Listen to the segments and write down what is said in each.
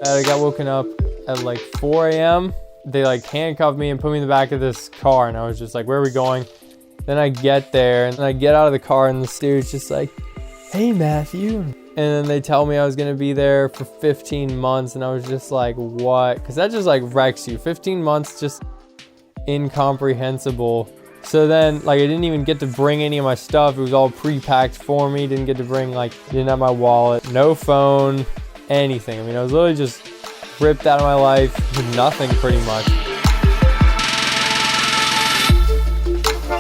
I got woken up at like 4 a.m. They like handcuffed me and put me in the back of this car, and I was just like, where are we going? Then I get there and I get out of the car, and the dude's just like, hey Matthew. And then they tell me I was gonna be there for 15 months, and I was just like, what? Because that just like wrecks you. 15 months, just incomprehensible. So then like I didn't even get to bring any of my stuff. It was all pre-packed for me. Didn't get to bring didn't have my wallet, no phone, anything. I mean, I was literally just ripped out of my life with nothing pretty much.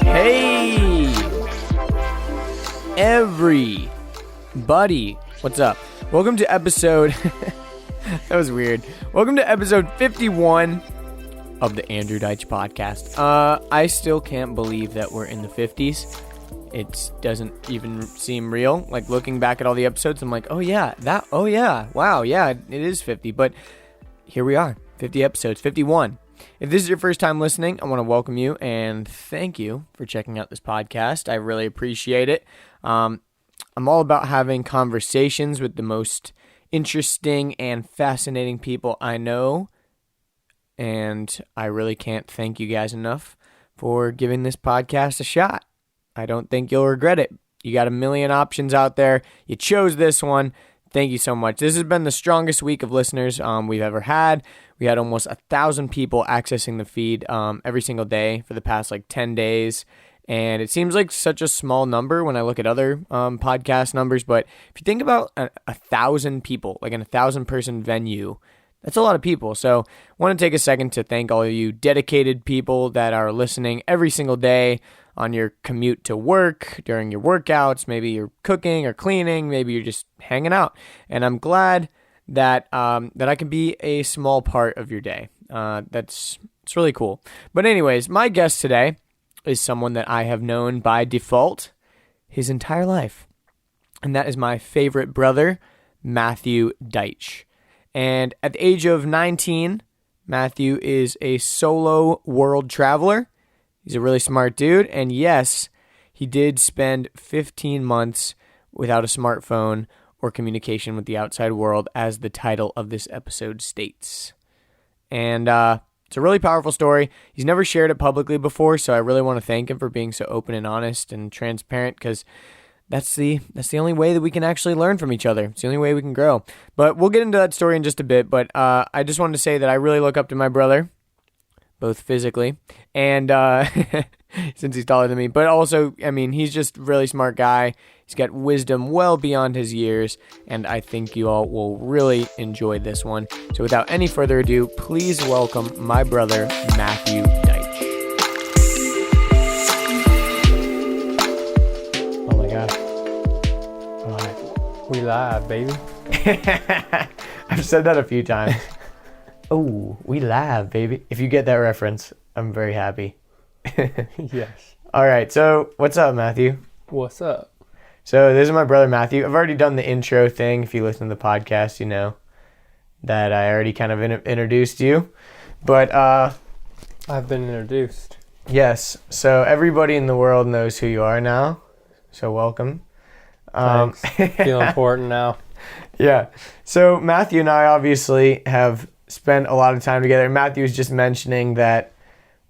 Hey everybody, what's up? Welcome to episode that was weird. Welcome to episode 51 of the Andrew Deitsch podcast. I still can't believe that we're in the 50s. It doesn't even seem real. Like looking back at all the episodes, I'm like, wow, yeah, it is 50. But here we are, 50 episodes, 51. If this is your first time listening, I want to welcome you and thank you for checking out this podcast. I really appreciate it. I'm all about having conversations with the most interesting and fascinating people I know, and I really can't thank you guys enough for giving this podcast a shot. I don't think you'll regret it. You got a million options out there. You chose this one. Thank you so much. This has been the strongest week of listeners we've ever had. We had almost 1,000 people accessing the feed every single day for the past 10 days. And it seems like such a small number when I look at other podcast numbers. But if you think about 1,000 people, like in 1,000-person venue, that's a lot of people. So I want to take a second to thank all of you dedicated people that are listening every single day on your commute to work, during your workouts, maybe you're cooking or cleaning, maybe you're just hanging out. And I'm glad that that I can be a small part of your day. It's really cool. But anyways, my guest today is someone that I have known by default his entire life. And that is my favorite brother, Matthew Deitsch. And at the age of 19, Matthew is a solo world traveler. He's a really smart dude. And yes, he did spend 15 months without a smartphone or communication with the outside world, as the title of this episode states. And it's a really powerful story. He's never shared it publicly before, so I really want to thank him for being so open and honest and transparent, because that's the only way that we can actually learn from each other. It's the only way we can grow. But we'll get into that story in just a bit. But I just wanted to say that I really look up to my brother, both physically and since he's taller than me, but also, I mean, he's just a really smart guy. He's got wisdom well beyond his years, and I think you all will really enjoy this one. So without any further ado, please welcome my brother, Matthew Deitsch. Oh my God. All right. We live, baby. I've said that a few times. Oh, we live, baby. If you get that reference, I'm very happy. Yes. All right, so what's up, Matthew? What's up? So this is my brother, Matthew. I've already done the intro thing. If you listen to the podcast, you know that I already kind of introduced you. But I've been introduced. yes, so everybody in the world knows who you are now. So welcome. Thanks. Feel important now. Yeah. So Matthew and I obviously have spent a lot of time together. Matthew was just mentioning that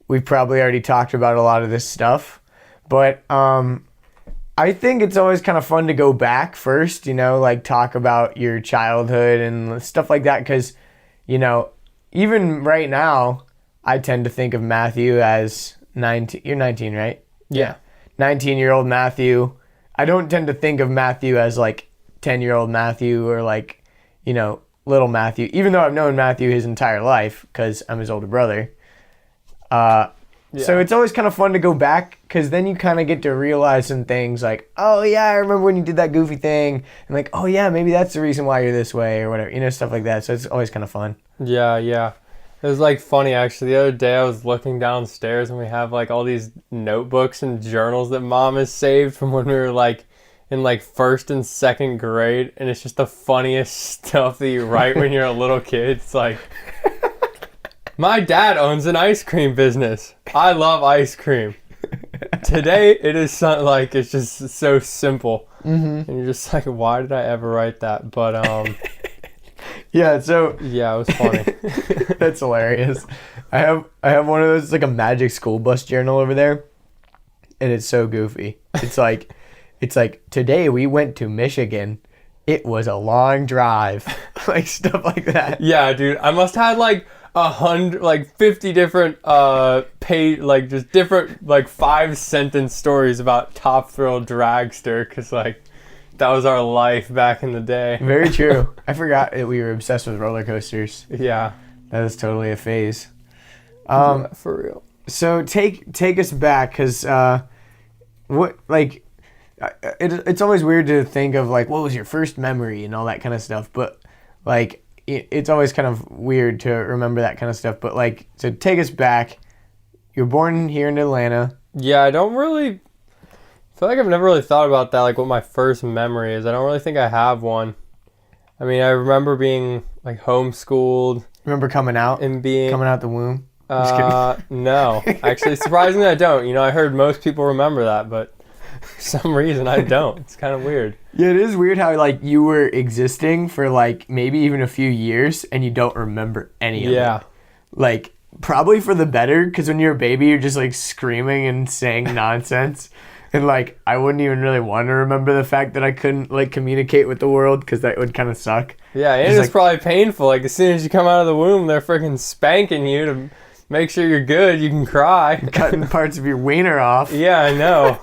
we've probably already talked about a lot of this stuff. But I think it's always kind of fun to go back first, talk about your childhood and stuff like that. Because, even right now, I tend to think of Matthew as 19. You're 19, right? Yeah. 19-year-old Matthew. I don't tend to think of Matthew as 10-year-old Matthew or little Matthew, even though I've known Matthew his entire life because I'm his older brother. So it's always kind of fun to go back, because then you kind of get to realize some things like, oh yeah, I remember when you did that goofy thing, and oh yeah, maybe that's the reason why you're this way or whatever, stuff like that. So it's always kind of fun. Yeah. It was funny actually. The other day I was looking downstairs and we have all these notebooks and journals that Mom has saved from when we were in first and second grade, and it's just the funniest stuff that you write when you're a little kid. It's my dad owns an ice cream business. I love ice cream. Today it is it's just so simple. Mm-hmm. And you're just why did I ever write that? But Yeah, so Yeah, it was funny. that's hilarious. I have one of those, it's like a magic school bus journal over there, and it's so goofy. It's like today we went to Michigan. It was a long drive, like stuff like that. Yeah, dude, I must have had like 100, like 50 different page, like just different like 5-sentence stories about Top Thrill Dragster, because like that was our life back in the day. Very true. I forgot that we were obsessed with roller coasters. Yeah, That was totally a phase. yeah, for real. So take us back, because what, like, it's always weird to think of like what was your first memory and all that kind of stuff, but like it's always kind of weird to remember that kind of stuff. But like, so take us back. You're born here in Atlanta. Yeah, I don't really feel like I've never really thought about that, like what my first memory is. I don't really think I have one. I mean, I remember being like homeschooled Remember coming out and being the womb? Just kidding. no, actually, surprisingly, I don't. You know, I heard most people remember that, but for some reason, I don't. It's kind of weird. Yeah, it is weird how like you were existing for like maybe even a few years and you don't remember any of it. Yeah, Like, probably for the better, because when you're a baby, you're just like screaming and saying nonsense. And like, I wouldn't even really want to remember the fact that I couldn't like communicate with the world, because that would kind of suck. yeah, and Just, it's like, probably painful. Like as soon as you come out of the womb, they're freaking spanking you to make sure you're good. You can cry. cutting parts of your wiener off. Yeah, I know.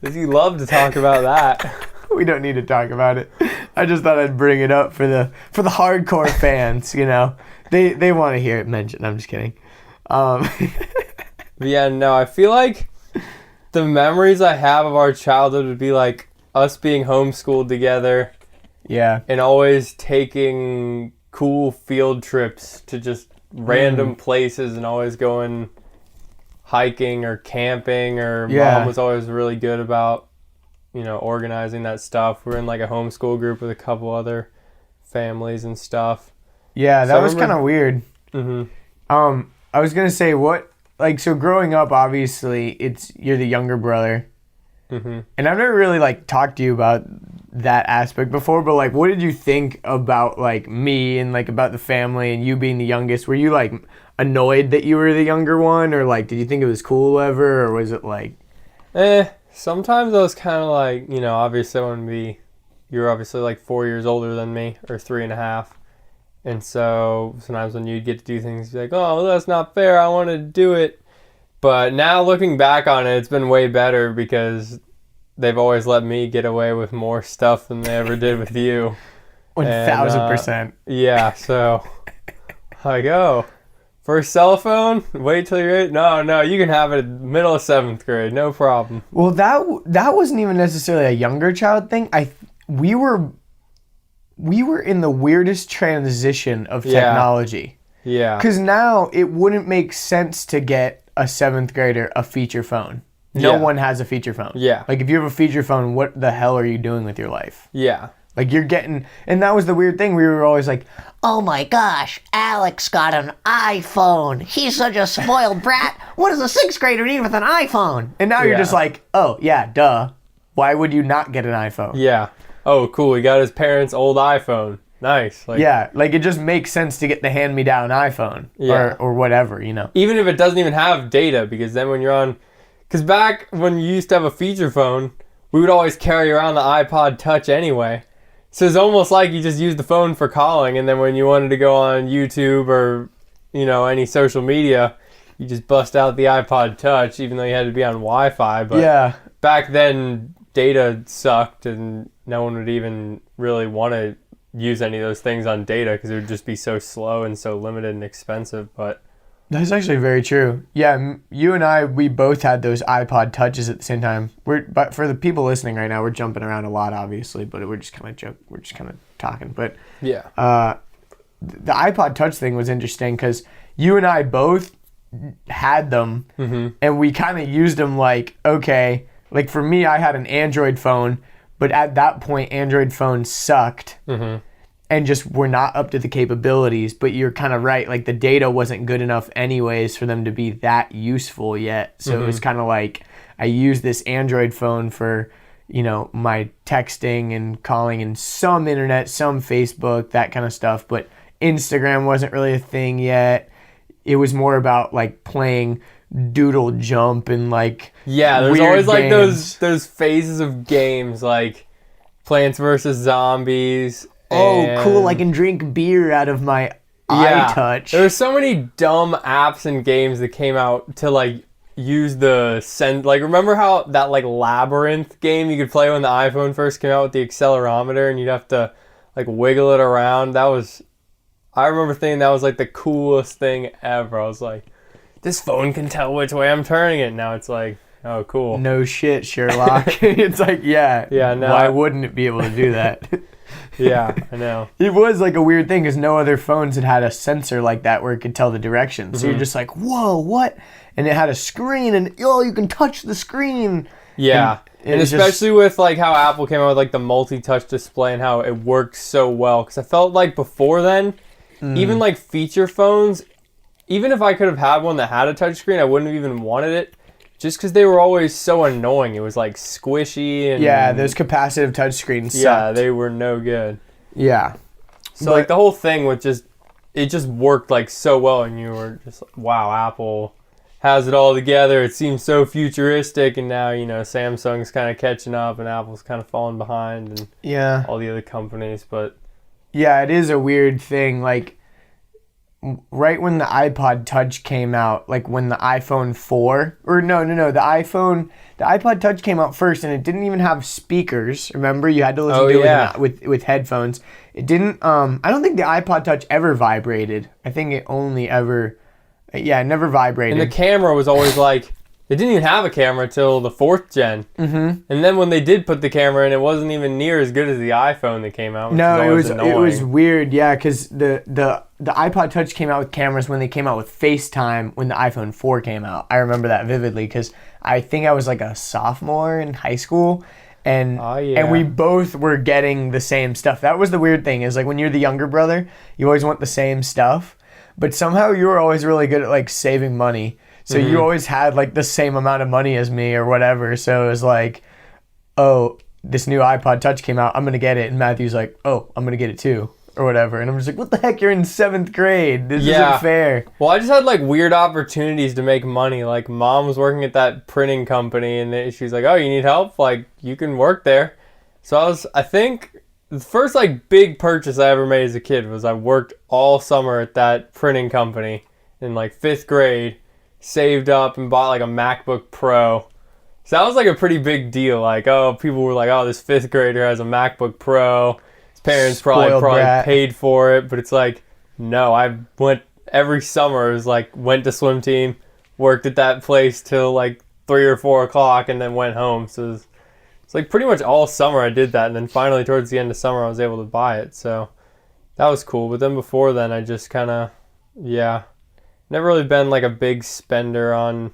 'Cause you love to talk about that. We don't need to talk about it. I just thought I'd bring it up for the hardcore fans. You know, they want to hear it mentioned. I'm just kidding. But yeah, no, I feel like the memories I have of our childhood would be like us being homeschooled together Yeah. and always taking cool field trips to just random places and always going hiking or camping, or Yeah. Mom was always really good about, you know, organizing that stuff. We're in like a homeschool group with a couple other families and stuff. Yeah, that So I was kind remember- of weird. Mm-hmm. I was gonna say, what, like, so growing up, obviously, you're the younger brother, Mm-hmm. and I've never really like talked to you about that aspect before. But like, what did you think about like me and like about the family and you being the youngest? Were you like annoyed that you were the younger one, or like, did you think it was cool ever, or was it like? Sometimes I was kind of like, you know, obviously you're obviously like 4 years older than me, or 3.5. And so sometimes when you'd get to do things, you're like, oh, that's not fair. I want to do it. But now looking back on it, it's been way better, because they've always let me get away with more stuff than they ever did with you. 1,000%. Yeah, so like, oh, for a cell phone, wait till you're 8. No, you can have it in the middle of 7th grade, no problem. Well, that wasn't even necessarily a younger child thing. We were in the weirdest transition of Yeah. technology. Yeah. Because now it wouldn't make sense to get a 7th grader a feature phone. No Yeah. one has a feature phone. Yeah. Like, if you have a feature phone, what the hell are you doing with your life? Yeah. Like, you're getting... And that was the weird thing. We were always like, Oh my gosh, Alex got an iPhone. He's such a spoiled brat. What does a 6th grader need with an iPhone? and now you're Yeah. just like, oh, yeah, duh. Why would you not get an iPhone? Yeah. Oh, cool. He got his parents' old iPhone. Nice. Like, Yeah, like, it just makes sense to get the hand-me-down iPhone. Yeah. Or whatever, you know. even if it doesn't even have data, because then when you're on... Because back when you used to have a feature phone, we would always carry around the iPod Touch anyway. So it's almost like you just used the phone for calling, and then when you wanted to go on YouTube or, you know, any social media, you just bust out the iPod Touch, even though you had to be on Wi-Fi. But Yeah. back then, data sucked, and no one would even really want to use any of those things on data, because it would just be so slow and so limited and expensive. But That's actually very true. Yeah, you and I, we both had those iPod Touches at the same time. But for the people listening right now, we're jumping around a lot, obviously, but we're just kind of talking. But yeah. the iPod Touch thing was interesting, because you and I both had them, and we kind of used them like, okay, like for me, I had an Android phone, but at that point, Android phones sucked. And just were not up to the capabilities. But you're kind of right, like the data wasn't good enough anyways for them to be that useful yet. So it was kind of like, I used this Android phone for, my texting and calling and some internet, some Facebook, that kind of stuff. But Instagram wasn't really a thing yet. It was more about like playing Doodle Jump and like there's weird always like games. those phases of games like Plants vs. Zombies. Oh, cool! I can drink beer out of my iTouch. There were so many dumb apps and games that came out to like use the like remember how that like Labyrinth game you could play when the iPhone first came out with the accelerometer and you'd have to like wiggle it around. I remember thinking that was like the coolest thing ever. I was like, this phone can tell which way I'm turning it. Now it's like, oh, cool. No shit, Sherlock. It's like, no. Why wouldn't it be able to do that? Yeah, I know. It was like a weird thing because no other phones had a sensor like that where it could tell the direction. So you're just like, whoa, what? And it had a screen and, you can touch the screen. Yeah. And especially with like how Apple came out with like the multi-touch display and how it worked so well. Because I felt like before then, even like feature phones, even if I could have had one that had a touchscreen, I wouldn't have even wanted it. Just because they were always so annoying. It was like squishy and... Yeah, those capacitive touchscreens sucked. Yeah, they were no good. Yeah. So like the whole thing with it just worked like so well and you were just like, wow, Apple has it all together. It seems so futuristic and now, Samsung's kind of catching up and Apple's kind of falling behind and all the other companies, but... Yeah, it is a weird thing. Like, right when the iPod Touch came out, like when the iPhone 4, or the iPod Touch came out first and it didn't even have speakers. Remember, you had to listen to it with headphones. It didn't, I don't think the iPod Touch ever vibrated. I think it only ever, it never vibrated. And the camera was always like, they didn't even have a camera till the 4th gen. Mm-hmm. And then when they did put the camera in, it wasn't even near as good as the iPhone that came out. No, it was weird, because the iPod Touch came out with cameras when they came out with FaceTime when the iPhone 4 came out. I remember that vividly because I think I was like a sophomore in high school. And we both were getting the same stuff. That was the weird thing is like when you're the younger brother, you always want the same stuff. But somehow you were always really good at like saving money. So you always had like the same amount of money as me or whatever. So it was like, oh, this new iPod Touch came out. I'm going to get it. And Matthew's like, oh, I'm going to get it too or whatever. And I'm just like, what the heck? You're in 7th grade. This isn't fair. Well, I just had like weird opportunities to make money. Like mom was working at that printing company and she's like, oh, you need help? Like you can work there. So I think the first like big purchase I ever made as a kid was I worked all summer at that printing company in like 5th grade. Saved up and bought like a MacBook Pro. So that was like a pretty big deal. Like, people were like, this 5th grader has a MacBook Pro. His parents probably paid for it. But it's like, no, I went every summer. It was like, went to swim team, worked at that place till like 3 or 4 o'clock and then went home. So it's like pretty much all summer I did that. And then finally towards the end of summer, I was able to buy it. So that was cool. But then before then, I just kind of, never really been like a big spender on...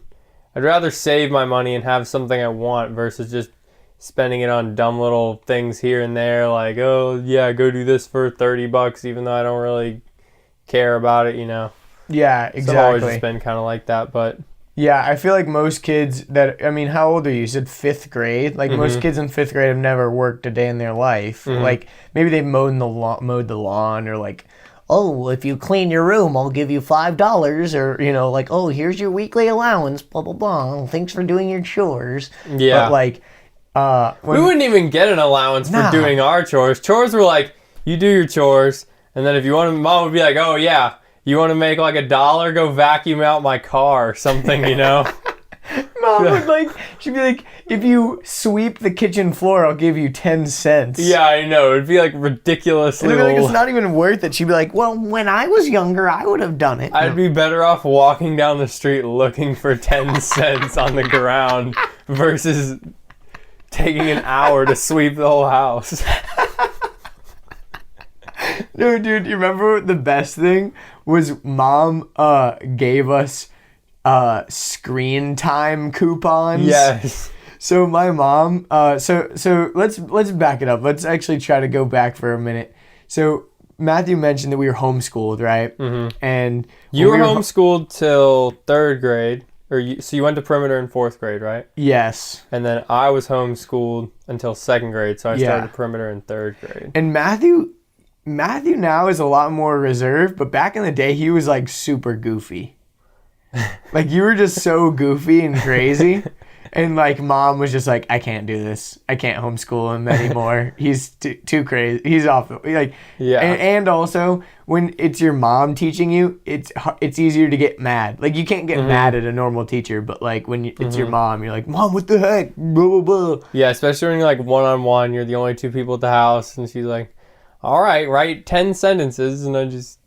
I'd rather save my money and have something I want versus just spending it on dumb little things here and there. Like, go do this for $30 even though I don't really care about it, Yeah, exactly. So I've always just been kind of like that, but... Yeah, I feel like most kids how old are you? You said 5th grade? Like most kids in 5th grade have never worked a day in their life. Like maybe they've mowed the lawn or like... Oh, if you clean your room, I'll give you $5, or, like, oh, here's your weekly allowance, blah, blah, blah. Thanks for doing your chores. Yeah. But, like, we wouldn't even get an allowance for doing our chores. Chores were like, you do your chores, and then if you want to, mom would be like, oh, yeah, you want to make like $1, go vacuum out my car or something, Mom would she'd be like, if you sweep the kitchen floor, I'll give you 10 cents. Yeah, I know. It'd be like ridiculously and like, it's not even worth it. She'd be like, well, when I was younger, I would have done it. I'd be better off walking down the street looking for 10 cents on the ground versus taking an hour to sweep the whole house. No, dude, you remember the best thing was Mom gave us screen time coupons. Yes. So my mom, so let's back it up. Let's actually try to go back for a minute. So Matthew mentioned that we were homeschooled, right? Mm-hmm. And you were homeschooled till 3rd grade, So you went to Perimeter in 4th grade, right? Yes. And then I was homeschooled until 2nd grade, so I started Perimeter in 3rd grade. And Matthew now is a lot more reserved, but back in the day, he was like super goofy. Like, you were just so goofy and crazy. And like, mom was just like, I can't do this. I can't homeschool him anymore. He's too crazy. He's off. Like, yeah. And also, when it's your mom teaching you, it's easier to get mad. Like, you can't get mad at a normal teacher, but like when it's your mom, you're like, Mom, what the heck? Blah, blah, blah. Yeah, especially when you're like one-on-one, you're the only 2 people at the house, and she's like, all right, write 10 sentences, and I just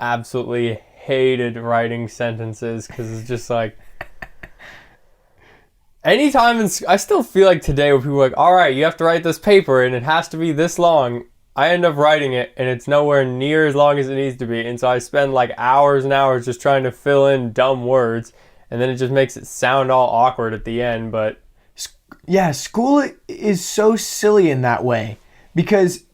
absolutely hated writing sentences because it's just like, anytime I still feel like today when people are like, all right, you have to write this paper and it has to be this long, I end up writing it and it's nowhere near as long as it needs to be. And so I spend like hours and hours just trying to fill in dumb words, and then it just makes it sound all awkward at the end. But yeah, school is so silly in that way, because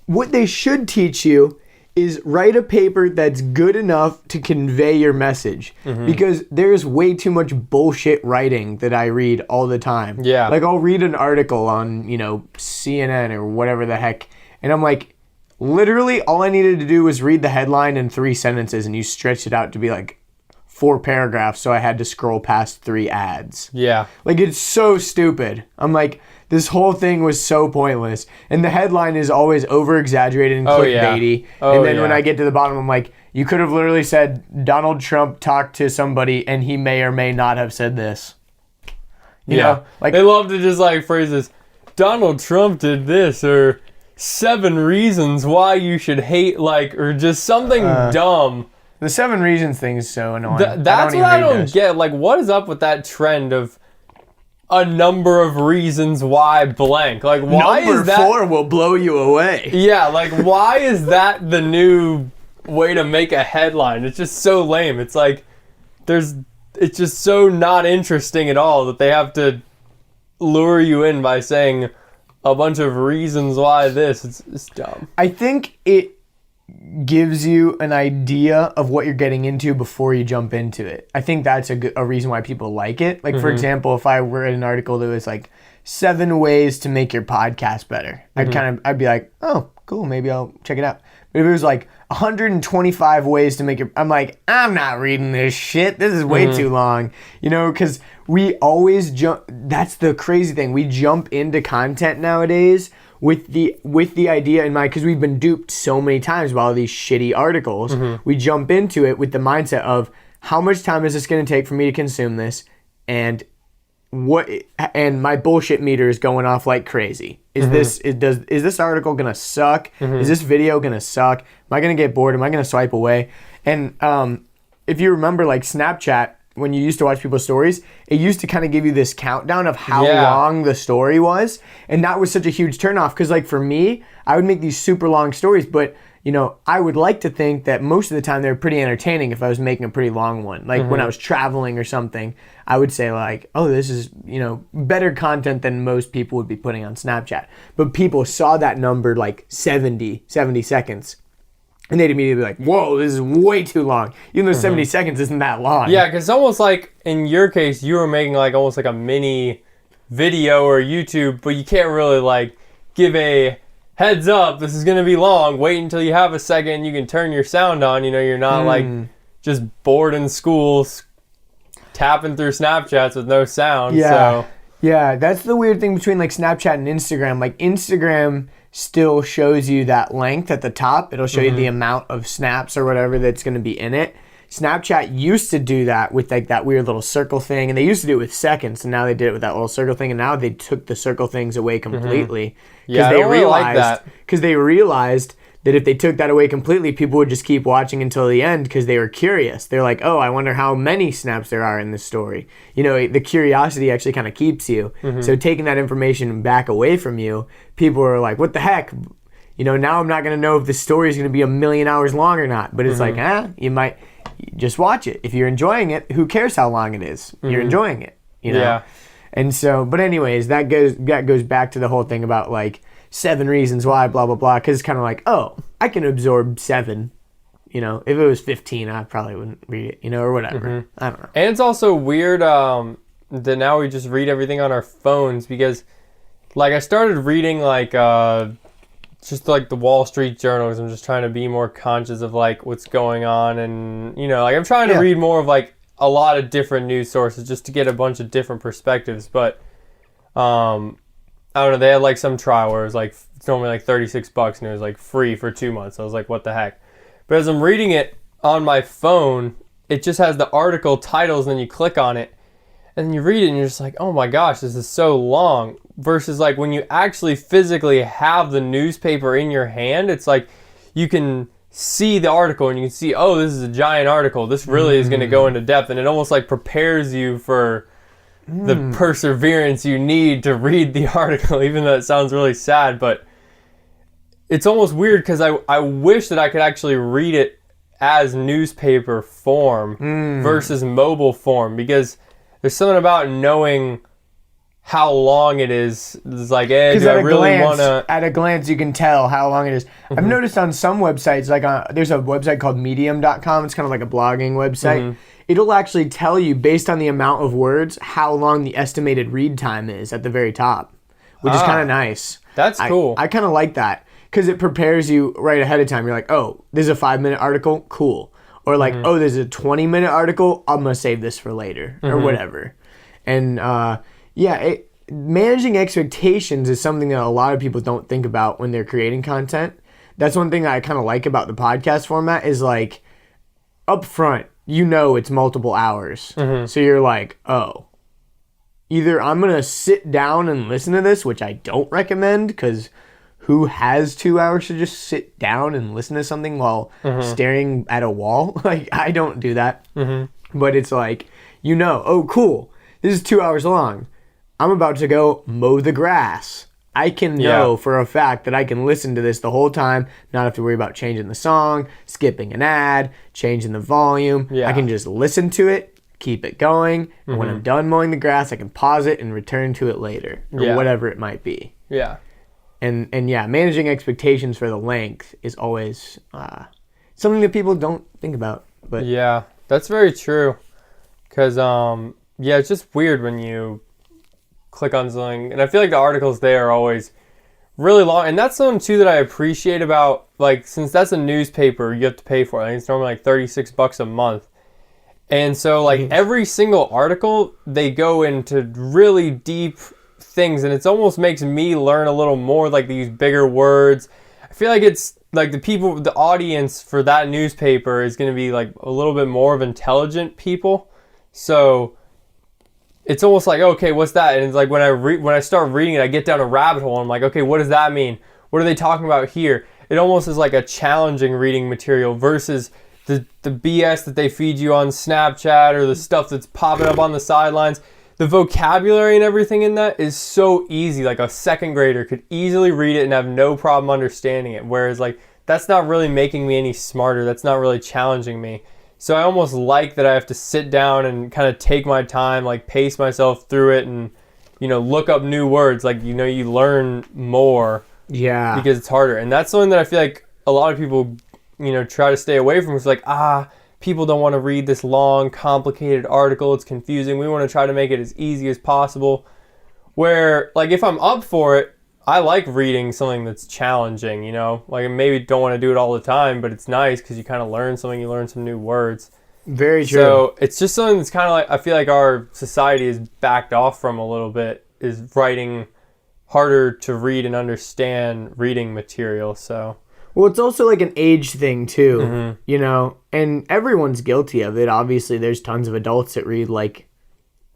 what they should teach you is write a paper that's good enough to convey your message. Because there's way too much bullshit writing that I read all the time. Yeah. Like, I'll read an article on, CNN or whatever the heck, and I'm like, literally all I needed to do was read the headline in 3 sentences, and you stretched it out to be like 4 paragraphs, so I had to scroll past 3 ads. yeah. Like, it's so stupid. I'm like, this whole thing was so pointless. And the headline is always over-exaggerated and clickbaity. And then when I get to the bottom, I'm like, you could have literally said, Donald Trump talked to somebody and he may or may not have said this. You know? Like, they love to just like phrase this, Donald Trump did this, or 7 reasons why you should hate, like, or just something dumb. The 7 reasons thing is so annoying. That's what I don't get. Like, what is up with that trend of a number of reasons why blank? Like, why Number is that 4 will blow you away. Yeah, like, why is that the new way to make a headline? It's just so lame. It's like it's just so not interesting at all that they have to lure you in by saying a bunch of reasons why this. It's dumb. I think it gives you an idea of what you're getting into before you jump into it. I think that's a reason why people like it. Like, for example, if I were in an article that was like 7 ways to make your podcast better, I'd be like, oh, cool, maybe I'll check it out. But if it was like 125 ways to make your, I'm like, I'm not reading this shit. This is way too long. Because we always jump. That's the crazy thing. We jump into content nowadays with the idea in mind, because we've been duped so many times by all these shitty articles. We jump into it with the mindset of, how much time is this going to take for me to consume this, and my bullshit meter is going off like crazy. Is this article going to suck? Is this video going to suck? Am I going to get bored? Am I going to swipe away? And if you remember, like, Snapchat, when you used to watch people's stories, it used to kind of give you this countdown of how long the story was. And that was such a huge turnoff, because, like, for me, I would make these super long stories, but, I would like to think that most of the time they were pretty entertaining if I was making a pretty long one. Like, when I was traveling or something, I would say, like, oh, this is, better content than most people would be putting on Snapchat. But people saw that number, like, 70 seconds. And they'd immediately be like, whoa, this is way too long. Even though 70 seconds isn't that long. Yeah, because it's almost like, in your case, you were making like almost like a mini video or YouTube, but you can't really like give a heads up, this is going to be long. Wait until you have a second, you can turn your sound on. You're not like just bored in school tapping through Snapchats with no sound. Yeah, that's the weird thing between like Snapchat and Instagram. Like, Instagram still shows you that length at the top. It'll show you the amount of snaps or whatever that's going to be in it. Snapchat used to do that with like that weird little circle thing, and they used to do it with seconds, and now they did it with that little circle thing, and now they took the circle things away completely. Yeah, I don't really like that. Because they realized that if they took that away completely, people would just keep watching until the end because they were curious. They're like, oh, I wonder how many snaps there are in this story. The curiosity actually kind of keeps you. So taking that information back away from you, people are like, what the heck? Now I'm not going to know if the story is going to be 1,000,000 hours long or not. But it's like, you might just watch it. If you're enjoying it, who cares how long it is? You're enjoying it, Yeah. And so, but anyways, that goes back to the whole thing about like 7 reasons why, blah, blah, blah. Because it's kind of like, oh, I can absorb 7. You know, if it was 15, I probably wouldn't read it, you know, or whatever. I don't know. And it's also weird that now we just read everything on our phones because, like, I started reading, like, just, like, the Wall Street Journal because I'm just trying to be more conscious of, like, what's going on. And, you know, like, I'm trying to read more of, like, a lot of different news sources just to get a bunch of different perspectives. But, I don't know, they had, like, some trial where it was, like, it's normally, like, $36 and it was, like, free for 2 months. I was like, what the heck? But as I'm reading it on my phone, it just has the article titles and then you click on it and then you read it and you're just like, oh my gosh, this is so long. Versus like when you actually physically have the newspaper in your hand, it's like you can see the article and you can see, oh, this is a giant article. This really is going to go into depth. And it almost like prepares you for the perseverance you need to read the article, even though it sounds really sad. But it's almost weird because I wish that I could actually read it as newspaper form versus mobile form, because there's something about knowing how long it is. It's like, hey, do I really want to... At a glance, you can tell how long it is. I've noticed on some websites, like there's a website called medium.com. It's kind of like a blogging website. It'll actually tell you, based on the amount of words, how long the estimated read time is at the very top, which is kind of nice. That's cool. I kind of like that. Because it prepares you right ahead of time. You're like, oh, this is a 5-minute article? Cool. Or like, oh, this is a 20-minute article? I'm going to save this for later. Or whatever. And managing expectations is something that a lot of people don't think about when they're creating content. That's one thing that I kind of like about the podcast format is like, up front, you know it's multiple hours. So you're like, oh, either I'm going to sit down and listen to this, which I don't recommend because... who has 2 hours to just sit down and listen to something while staring at a wall? Like, I don't do that. But it's like, you know, oh, cool. This is 2 hours long. I'm about to go mow the grass. I can know for a fact that I can listen to this the whole time, not have to worry about changing the song, skipping an ad, changing the volume. I can just listen to it, keep it going, and when I'm done mowing the grass, I can pause it and return to it later, or whatever it might be. And managing expectations for the length is always something that people don't think about. But yeah, that's very true. Because it's just weird when you click on something, and I feel like the articles there are always really long. And that's something too that I appreciate about, like, since that's a newspaper, you have to pay for it. I think it's normally like $36 a month. And so like every single article, they go into really deep things, and it almost makes me learn a little more, like these bigger words. I feel like it's like the audience for that newspaper is going to be like a little bit more of intelligent people. So it's almost like, okay, what's that? And it's like when I start reading it, I get down a rabbit hole and I'm like, okay, what does that mean? What are they talking about here? It almost is like a challenging reading material versus the BS that they feed you on Snapchat or the stuff that's popping up on the sidelines. The vocabulary and everything in that is so easy. Like a second grader could easily read it and have no problem understanding it. Whereas like that's not really making me any smarter. That's not really challenging me. So I almost like that I have to sit down and kind of take my time, like pace myself through it and, you know, look up new words. Like, you know, you learn more. Yeah. Because it's harder. And that's something that I feel like a lot of people, you know, try to stay away from. It's like, people don't want to read this long, complicated article. It's confusing. We want to try to make it as easy as possible. Where, like, if I'm up for it, I like reading something that's challenging, you know? Like, I maybe don't want to do it all the time, but it's nice because you kind of learn something. You learn some new words. Very true. So it's just something that's kind of like, I feel like our society is backed off from a little bit, is writing harder to read and understand reading material, so... Well, it's also like an age thing, too, you know? And everyone's guilty of it. Obviously, there's tons of adults that read, like,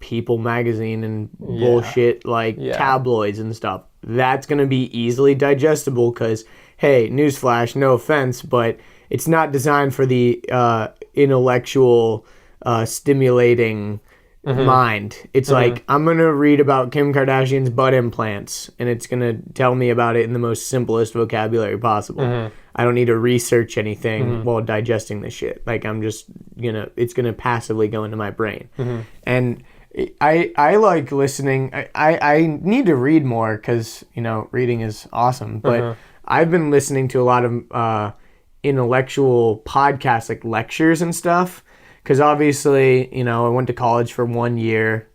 People magazine and bullshit, like, tabloids and stuff. That's going to be easily digestible because, hey, newsflash, no offense, but it's not designed for the intellectual, stimulating mind. It's like, I'm going to read about Kim Kardashian's butt implants, and it's going to tell me about it in the most simplest vocabulary possible. I don't need to research anything while digesting this shit. Like, I'm just, it's going to passively go into my brain. And I like listening. I need to read more because, reading is awesome. But I've been listening to a lot of intellectual podcasts, like lectures and stuff. Because obviously, you know, I went to college for 1 year.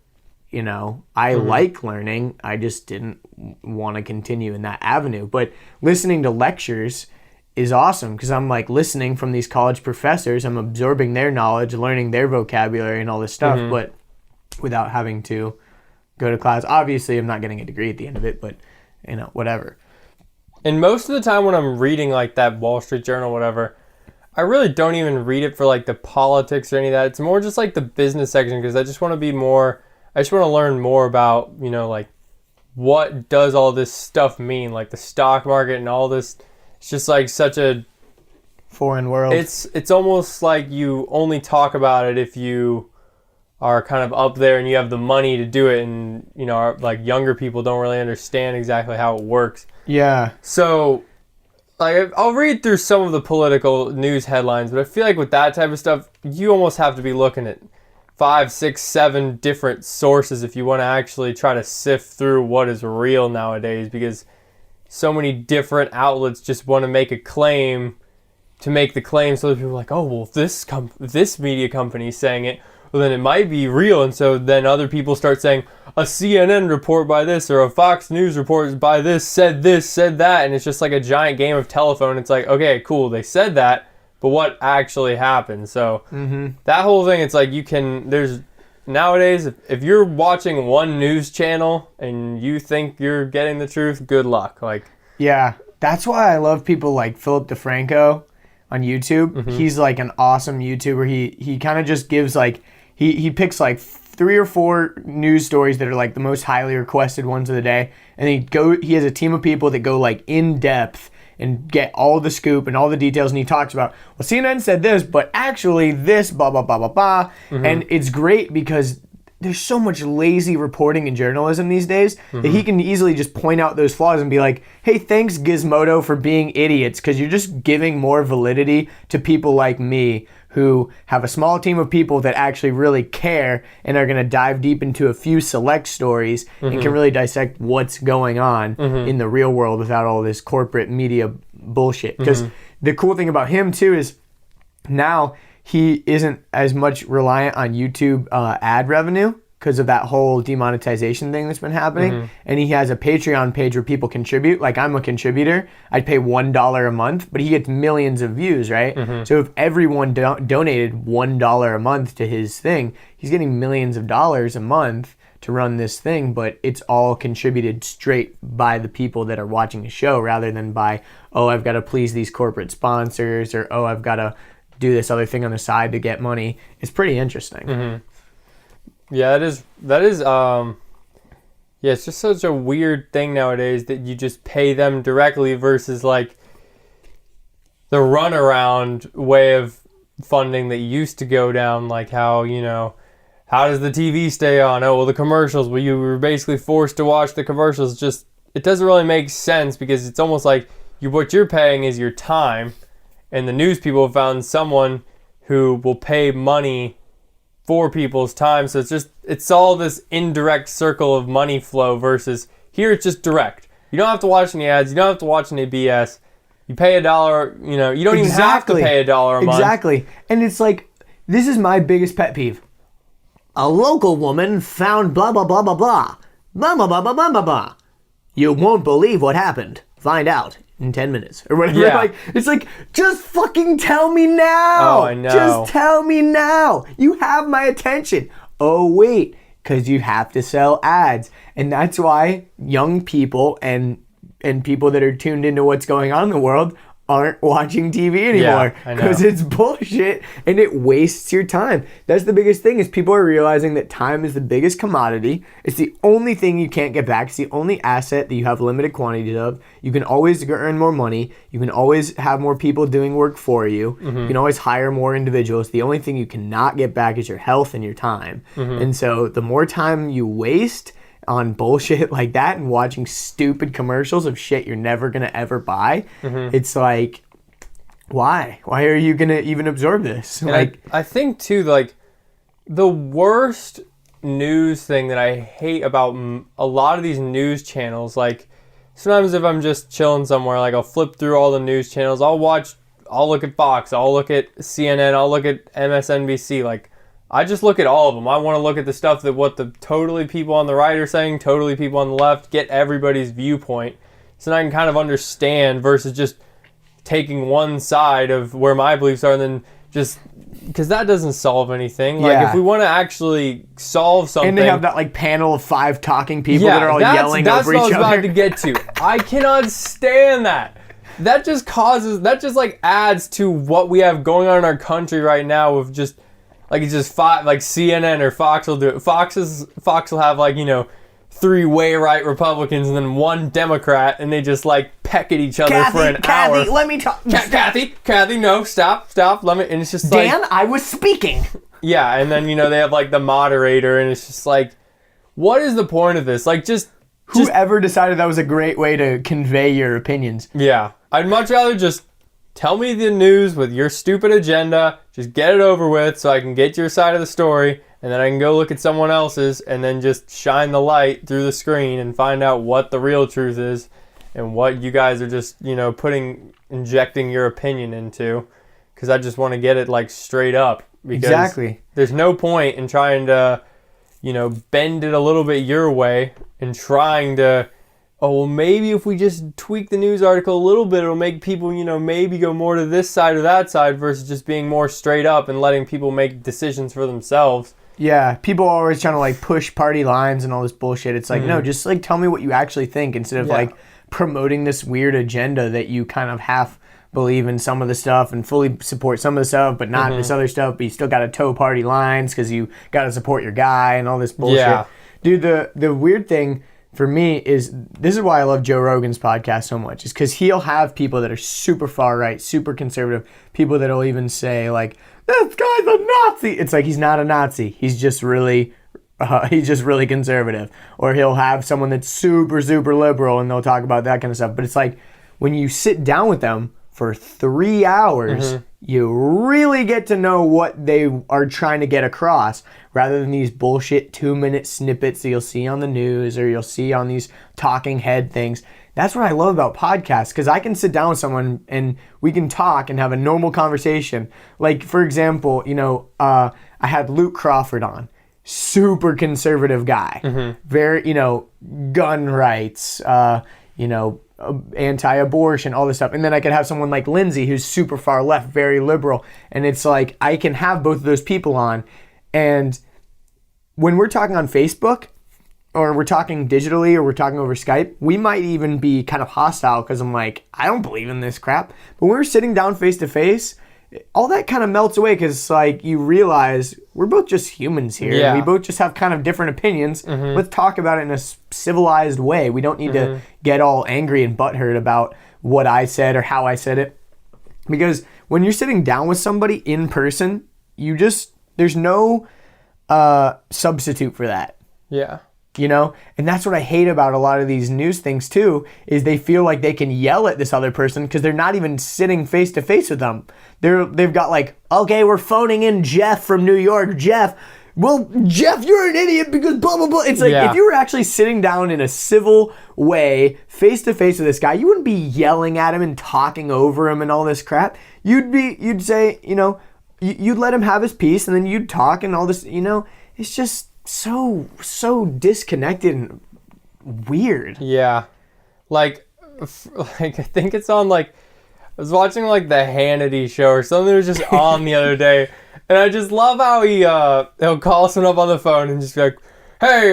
You know, I like learning. I just didn't want to continue in that avenue. But listening to lectures is awesome because I'm like listening from these college professors. I'm absorbing their knowledge, learning their vocabulary and all this stuff, but without having to go to class. Obviously, I'm not getting a degree at the end of it, but, you know, whatever. And most of the time when I'm reading like that Wall Street Journal, whatever, I really don't even read it for like the politics or any of that. It's more just like the business section because I just want to learn more about, you know, like what does all this stuff mean? Like the stock market and all this. It's just like such a foreign world. It's almost like you only talk about it if you are kind of up there and you have the money to do it. And, you know, like younger people don't really understand exactly how it works. Yeah. So like I'll read through some of the political news headlines, but I feel like with that type of stuff, you almost have to be looking at 5, 6, 7 different sources if you want to actually try to sift through what is real nowadays, because so many different outlets just want to make a claim to make the claim, so that people are like, oh, well, if this media company is saying it, well, then it might be real. And so then other people start saying a CNN report by this or a Fox News report by this, said that, and it's just like a giant game of telephone. It's like, okay, cool, they said that, but what actually happened? So that whole thing, it's like there's nowadays, if you're watching one news channel and you think you're getting the truth, good luck. Like, yeah, that's why I love people like Philip DeFranco on YouTube. He's like an awesome YouTuber. He kind of just gives like, he picks like 3 or 4 news stories that are like the most highly requested ones of the day, and he has a team of people that go like in depth and get all the scoop and all the details, and he talks about, well, CNN said this, but actually this, blah, blah, blah, blah, blah. And it's great because there's so much lazy reporting in journalism these days that he can easily just point out those flaws and be like, hey, thanks, Gizmodo, for being idiots, because you're just giving more validity to people like me who have a small team of people that actually really care and are going to dive deep into a few select stories and can really dissect what's going on in the real world without all this corporate media bullshit. Because the cool thing about him, too, is now he isn't as much reliant on YouTube ad revenue because of that whole demonetization thing that's been happening. And he has a Patreon page where people contribute. Like, I'm a contributor. I'd pay $1 a month, but he gets millions of views, right? So if everyone donated $1 a month to his thing, he's getting millions of dollars a month to run this thing, but it's all contributed straight by the people that are watching the show rather than by, oh, I've got to please these corporate sponsors, or, oh, I've got to do this other thing on the side to get money. It's pretty interesting. Yeah, that is yeah, it's just such a weird thing nowadays that you just pay them directly versus like the runaround way of funding that used to go down, like how, you know, how does the TV stay on? Oh, well, the commercials, well, you were basically forced to watch the commercials. Just, it doesn't really make sense because it's almost like what you're paying is your time, and the news people have found someone who will pay money for people's time. So it's all this indirect circle of money flow versus here it's just direct. You don't have to watch any ads. You don't have to watch any BS. You pay $1, you know, you don't even have to pay $1 a month. Exactly. And it's like, this is my biggest pet peeve. A local woman found blah, blah, blah, blah, blah. Blah, blah, blah, blah, blah, blah, blah. You won't believe what happened. Find out in 10 minutes or whatever. Yeah. Like, it's like, just fucking tell me now. Oh, I know. Just tell me now. You have my attention. Oh, wait, because you have to sell ads. And that's why young people and people that are tuned into what's going on in the world aren't watching TV anymore because it's bullshit and it wastes your time. That's the biggest thing, is people are realizing that time is the biggest commodity. It's the only thing you can't get back. It's the only asset that you have limited quantities of. You can always earn more money. You can always have more people doing work for you. You can always hire more individuals. The only thing you cannot get back is your health and your time. And so the more time you waste on bullshit like that and watching stupid commercials of shit you're never gonna ever buy, it's like, why are you gonna even absorb this? And like, I think too, like, the worst news thing that I hate about a lot of these news channels, like sometimes if I'm just chilling somewhere, like I'll flip through all the news channels, I'll watch I'll look at Fox, I'll look at CNN, I'll look at MSNBC. Like, I just look at all of them. I want to look at the stuff that what the totally people on the right are saying, totally people on the left, get everybody's viewpoint, so then I can kind of understand versus just taking one side of where my beliefs are and then just, because that doesn't solve anything. Like, if we want to actually solve something, and they have that like panel of 5 talking people that are all yelling over each other. That's what I was about to get to. I cannot stand that. That just like adds to what we have going on in our country right now with just, like, it's just like CNN or Fox will do it. Fox will have, like, 3 way right Republicans and then 1 Democrat, and they just like peck at each other for an hour. Kathy, let me talk. Kathy, no, stop. Let me. And it's just Dan, I was speaking. Yeah, and then they have like the moderator, and it's just like, what is the point of this? Like, just whoever decided that was a great way to convey your opinions. Yeah, I'd much rather just tell me the news with your stupid agenda. Just get it over with, so I can get your side of the story. And then I can go look at someone else's and then just shine the light through the screen and find out what the real truth is and what you guys are just, injecting your opinion into. Because I just want to get it, like, straight up. Because exactly. There's no point in trying to, bend it a little bit your way and trying to, maybe if we just tweak the news article a little bit, it'll make people, maybe go more to this side or that side versus just being more straight up and letting people make decisions for themselves. Yeah, people are always trying to like push party lines and all this bullshit. It's like, no, just like tell me what you actually think instead of like promoting this weird agenda that you kind of half believe in some of the stuff and fully support some of the stuff, but not this other stuff. But you still got to toe party lines because you got to support your guy and all this bullshit. Yeah. Dude, the weird thing for me is, this is why I love Joe Rogan's podcast so much, is because he'll have people that are super far right, super conservative, people that'll even say like, this guy's a Nazi. It's like, he's not a Nazi. He's just really conservative. Or he'll have someone that's super, super liberal and they'll talk about that kind of stuff. But it's like, when you sit down with them for 3 hours, you really get to know what they are trying to get across, rather than these bullshit 2-minute snippets that you'll see on the news or you'll see on these talking head things. That's what I love about podcasts, because I can sit down with someone and we can talk and have a normal conversation. Like, for example, I had Luke Crawford on. Super conservative guy. Very, gun rights, anti-abortion, all this stuff. And then I could have someone like Lindsay, who's super far left, very liberal. And it's like, I can have both of those people on. And when we're talking on Facebook, or we're talking digitally, or we're talking over Skype, we might even be kind of hostile because I'm like, I don't believe in this crap. But when we're sitting down face to face, all that kind of melts away, because it's like, you realize we're both just humans here. Yeah. We both just have kind of different opinions. Let's talk about it in a civilized way. We don't need to get all angry and butthurt about what I said or how I said it. Because when you're sitting down with somebody in person, there's no substitute for that. Yeah. And that's what I hate about a lot of these news things too, is they feel like they can yell at this other person because they're not even sitting face to face with them. They've got like, okay, we're phoning in Jeff from New York. Jeff, you're an idiot because blah, blah, blah. It's like, if you were actually sitting down in a civil way, face to face with this guy, you wouldn't be yelling at him and talking over him and all this crap. You'd say, you'd let him have his piece, and then you'd talk and all this, it's just so disconnected and weird. Yeah. Like I think it's on, like, I was watching like the Hannity show or something that was just on the other day, and I just love how he'll call someone up on the phone and just be like, hey,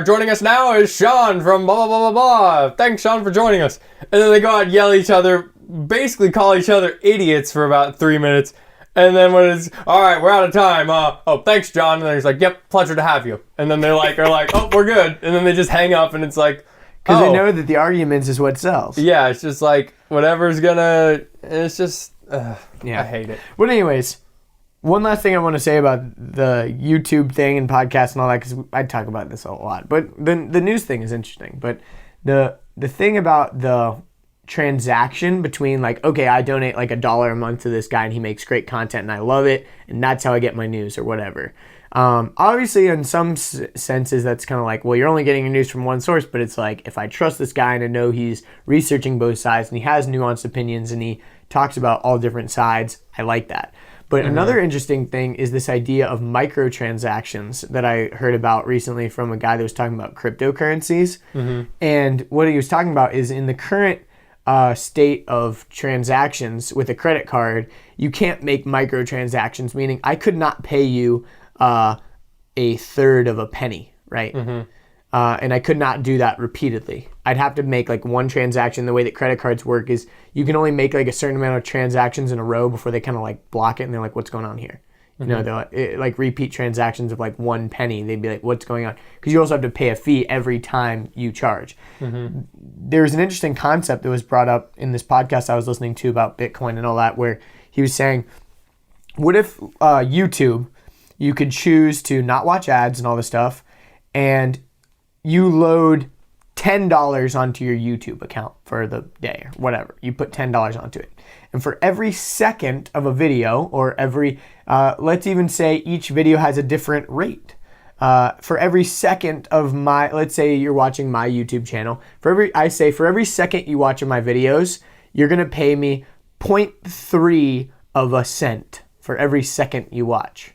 joining us now is Sean from blah, blah, blah, blah, blah. Thanks, Sean, for joining us. And then they go out and yell at each other, basically call each other idiots for about 3 minutes. And then when it's, all right, we're out of time. Thanks, John. And then he's like, yep, pleasure to have you. And then they're like, oh, we're good. And then they just hang up, and it's like, because they know that the arguments is what sells. Yeah, it's just like, whatever's gonna, it's just, I hate it. But anyways, one last thing I want to say about the YouTube thing and podcasts and all that, because I talk about this a lot. But the news thing is interesting. But the thing about the transaction between, like, okay, I donate like $1 a month to this guy and he makes great content and I love it, and that's how I get my news or whatever. Obviously in some senses that's kind of like, well, you're only getting your news from one source, but it's like, if I trust this guy and I know he's researching both sides and he has nuanced opinions and he talks about all different sides. I like that. But another interesting thing is this idea of microtransactions that I heard about recently from a guy that was talking about cryptocurrencies. And what he was talking about is in the current state of transactions with a credit card, you can't make microtransactions, meaning I could not pay you a third of a penny, right? And I could not do that repeatedly. I'd have to make like one transaction. The way that credit cards work is you can only make like a certain amount of transactions in a row before they kind of like block it, and they're like, what's going on here? You know, they'll like repeat transactions of like 1 penny. They'd be like, what's going on? Because you also have to pay a fee every time you charge. There's an interesting concept that was brought up in this podcast I was listening to about Bitcoin and all that, where he was saying, what if YouTube, you could choose to not watch ads and all this stuff, and you load $10 onto your YouTube account for the day or whatever. You put $10 onto it. And for every second of a video, or every, let's even say each video has a different rate. For every second of let's say you're watching my YouTube channel. For every second you watch my videos, you're going to pay me 0.3 of a cent for every second you watch.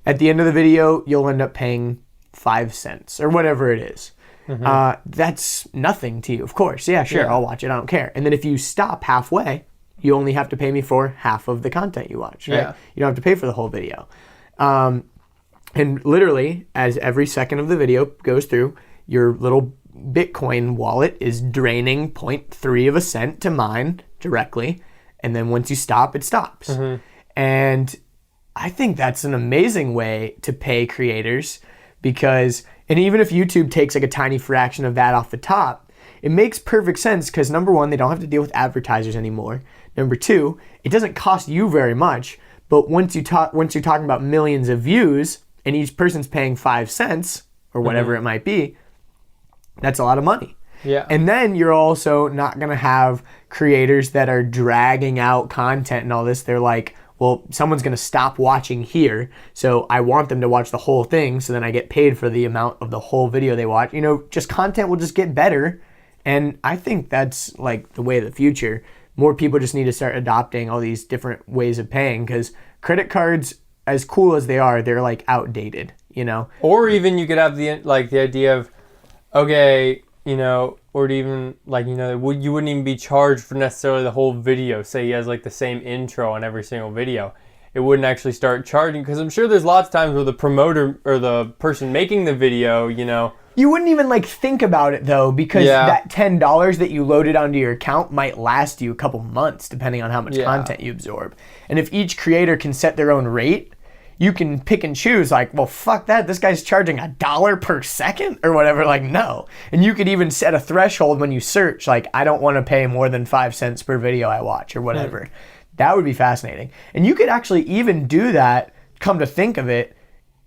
At the end of the video, you'll end up paying 5 cents or whatever it is. That's nothing to you, of course. Yeah, sure, I'll watch it. I don't care. And then if you stop halfway, you only have to pay me for half of the content you watch, right? You don't have to pay for the whole video. And literally, as every second of the video goes through, your little Bitcoin wallet is draining 0.3 of a cent to mine directly. And then once you stop, it stops. And I think that's an amazing way to pay creators, because, and even if YouTube takes like a tiny fraction of that off the top, it makes perfect sense, because number one, they don't have to deal with advertisers anymore. Number two, it doesn't cost you very much, but once you're talking about millions of views and each person's paying 5 cents or whatever it might be, that's a lot of money. And then you're also not going to have creators that are dragging out content and all this. They're like, well, someone's going to stop watching here, so I want them to watch the whole thing, so then I get paid for the amount of the whole video they watch. You know, just content will just get better, and I think that's like the way of the future. More people just need to start adopting all these different ways of paying, because credit cards, as cool as they are, they're like outdated, you know? Or even you could have the idea of, okay, you know, or even like, you know, you wouldn't even be charged for necessarily the whole video. Say he has like the same intro on every single video. It wouldn't actually start charging, because I'm sure there's lots of times where the promoter or the person making the video, you know. You wouldn't even like think about it though, because that $10 that you loaded onto your account might last you a couple months depending on how much content you absorb. And if each creator can set their own rate, you can pick and choose, like, well, fuck that, this guy's charging $1 per second or whatever. Like, no. And you could even set a threshold when you search, like, I don't want to pay more than 5 cents per video I watch or whatever. That would be fascinating. And you could actually even do that, come to think of it,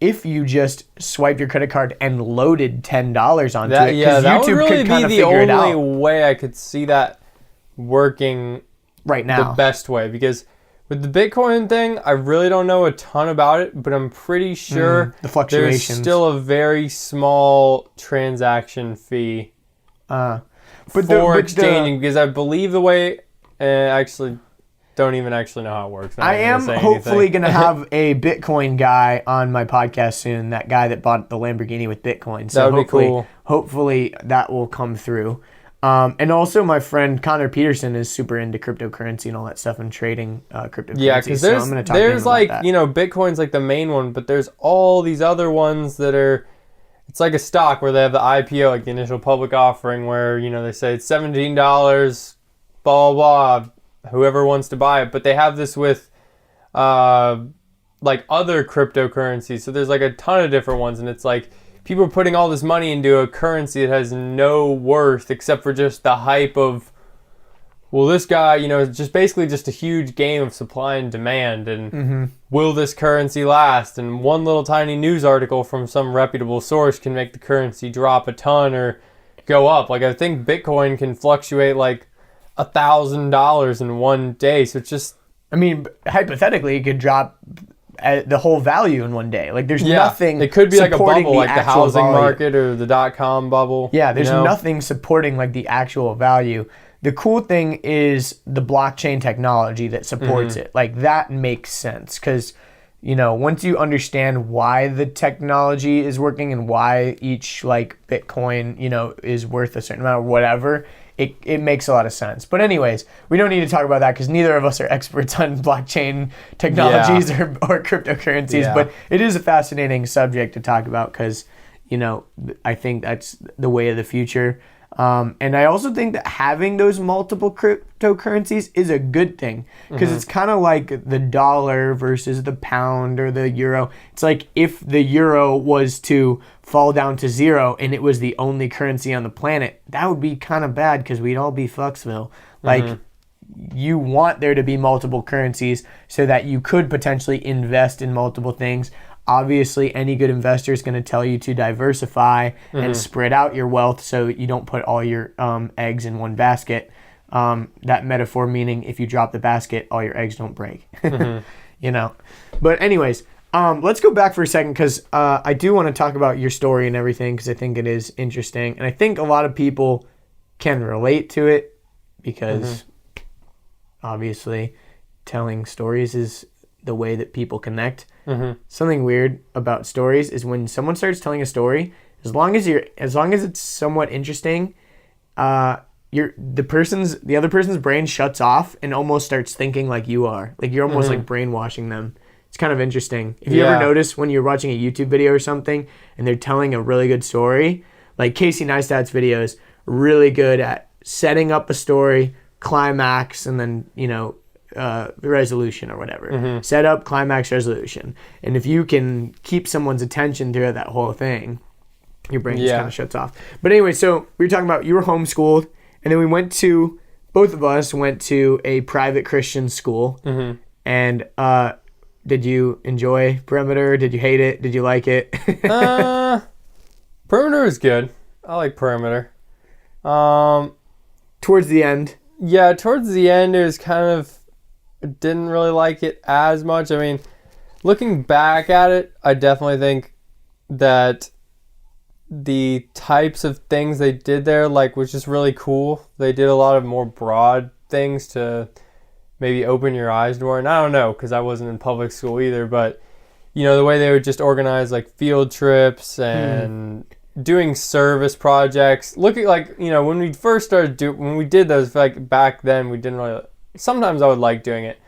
if you just swipe your credit card and loaded $10 onto it. Yeah, that would really be the only out. way I could see that working right now. The best way, because with the Bitcoin thing, I really don't know a ton about it, but I'm pretty sure the fluctuations. There's still a very small transaction fee for exchanging, because I believe the way, actually don't even actually know how it works. I am hopefully going to have a Bitcoin guy on my podcast soon, that guy that bought the Lamborghini with Bitcoin. So that would be cool. Hopefully that will come through. And also my friend Connor Peterson is super into cryptocurrency and all that stuff and trading cryptocurrency. Yeah, because there's like, you know, Bitcoin's like the main one, but there's all these other ones that are, it's like a stock where they have the IPO, like the initial public offering, where, you know, they say it's $17, blah, blah, blah, whoever wants to buy it. But they have this with like other cryptocurrencies. So there's like a ton of different ones, and it's like, people are putting all this money into a currency that has no worth except for just the hype of, well, this guy, you know, it's just basically just a huge game of supply and demand, and will this currency last? And one little tiny news article from some reputable source can make the currency drop a ton or go up. Like, I think Bitcoin can fluctuate like $1,000 in one day. So it's just, I mean, hypothetically, it could drop the whole value in one day. Like, there's nothing. It could be like a bubble, the like the housing market or the .com bubble. Yeah, there's nothing supporting like the actual value. The cool thing is the blockchain technology that supports it. Like, that makes sense because, you know, once you understand why the technology is working and why each, like, Bitcoin, you know, is worth a certain amount or whatever, it makes a lot of sense. But anyways, we don't need to talk about that because neither of us are experts on blockchain technologies or cryptocurrencies. But it is a fascinating subject to talk about because, you know, I think that's the way of the future. And I also think that having those multiple cryptocurrencies is a good thing because it's kind of like the dollar versus the pound or the euro. It's like if the euro was to fall down to zero and it was the only currency on the planet, that would be kind of bad because we'd all be fucksville. Like, you want there to be multiple currencies so that you could potentially invest in multiple things. Obviously, any good investor is going to tell you to diversify and spread out your wealth so you don't put all your eggs in one basket. That metaphor meaning if you drop the basket, all your eggs don't break. You know. But anyways, let's go back for a second because I do want to talk about your story and everything because I think it is interesting. And I think a lot of people can relate to it because obviously telling stories is the way that people connect. Something weird about stories is when someone starts telling a story, as long as it's somewhat interesting, the other person's brain shuts off and almost starts thinking like you are. Like, you're almost like brainwashing them. It's kind of interesting. If you ever notice when you're watching a YouTube video or something and they're telling a really good story, like Casey Neistat's videos, really good at setting up a story, climax, and then, you know, resolution or whatever. Set up, climax, resolution. And if you can keep someone's attention throughout that whole thing, your brain just kind of shuts off. But anyway, so we were talking about you were homeschooled, and then both of us went to a private Christian school. And did you enjoy Perimeter? Did you hate it? Did you like it? Perimeter is good. I like Perimeter. Towards the end. Yeah, towards the end it was kind of, didn't really like it as much. I mean, looking back at it, I definitely think that the types of things they did there, like, was just really cool. They did a lot of more broad things to maybe open your eyes more. And I don't know, because I wasn't in public school either, but, you know, the way they would just organize, like, field trips and doing service projects. Looking, like, you know, when we first when we did those, like, back then, we didn't really... Sometimes I would like doing it.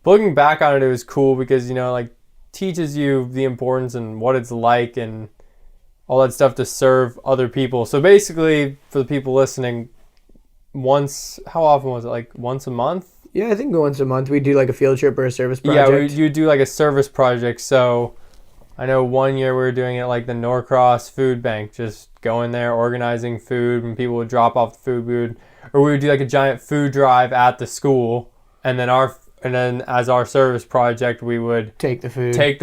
But looking back on it, it was cool because, you know, like, teaches you the importance and what it's like and all that stuff to serve other people. So basically, for the people listening, how often was it? Like, once a month? Yeah, I think once a month we do like a field trip or a service project. Yeah, you do like a service project. So I know one year we were doing it like the Norcross Food Bank, just going there, organizing food, and people would drop off the food. Or we would do like a giant food drive at the school, and then as our service project, we would take the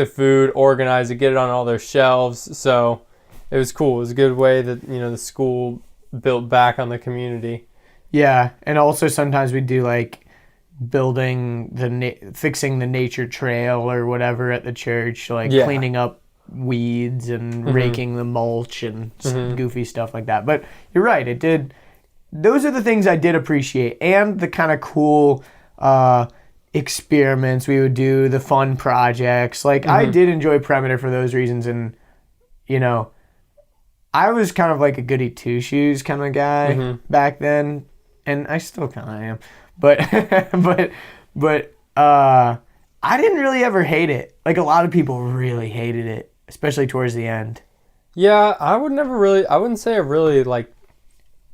food, organize it, get it on all their shelves. So it was cool. It was a good way that, you know, the school built back on the community. Yeah, and also sometimes we do like fixing the nature trail or whatever at the church, like cleaning up weeds and raking the mulch and goofy stuff like that. But you're right, it did. Those are the things I did appreciate, and the kind of cool experiments we would do, the fun projects. Like, I did enjoy Perimeter for those reasons, and, you know, I was kind of like a goody two-shoes kind of guy back then, and I still kind of am. But I didn't really ever hate it. Like, a lot of people really hated it, especially towards the end. Yeah, I wouldn't say I really, like,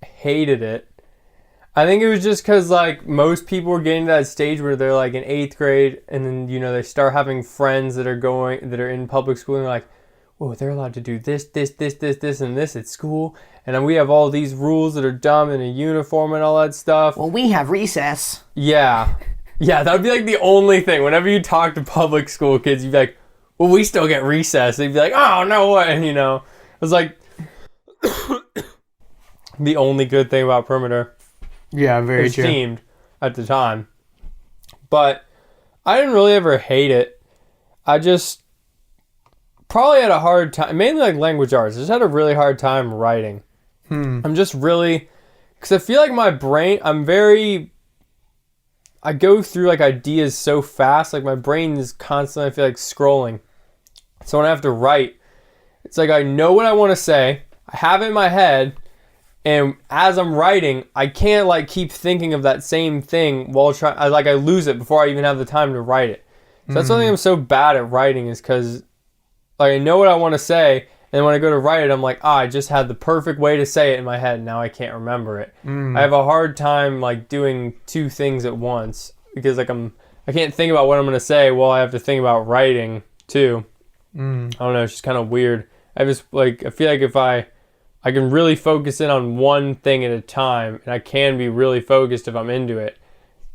hated it. I think it was just because, like, most people were getting to that stage where they're, like, in 8th grade, and then, you know, they start having friends that are in public school, and they're like, whoa, they're allowed to do this, and this at school, and then we have all these rules that are dumb and a uniform and all that stuff. Well, we have recess. Yeah, that would be, like, the only thing. Whenever you talk to public school kids, you'd be like, well, we still get recess. They'd be like, oh, no way, and, you know. It was, like, the only good thing about Perimeter. Yeah, very true. It seemed at the time. But I didn't really ever hate it. I just probably had a hard time, mainly like language arts. I just had a really hard time writing. I'm just really Because I feel like my brain, I go through like ideas so fast. Like my brain is constantly, I feel like, scrolling. So when I have to write, it's like I know what I want to say. I have it in my head. And as I'm writing, I can't like keep thinking of that same thing while trying. I lose it before I even have the time to write it. So that's something I'm so bad at writing, is because like I know what I want to say. And when I go to write it, I'm like, I just had the perfect way to say it in my head. Now I can't remember it. I have a hard time like doing two things at once, because like I can't think about what I'm going to say while I have to think about writing too. I don't know. It's just kind of weird. I feel like if I can really focus in on one thing at a time, and I can be really focused if I'm into it,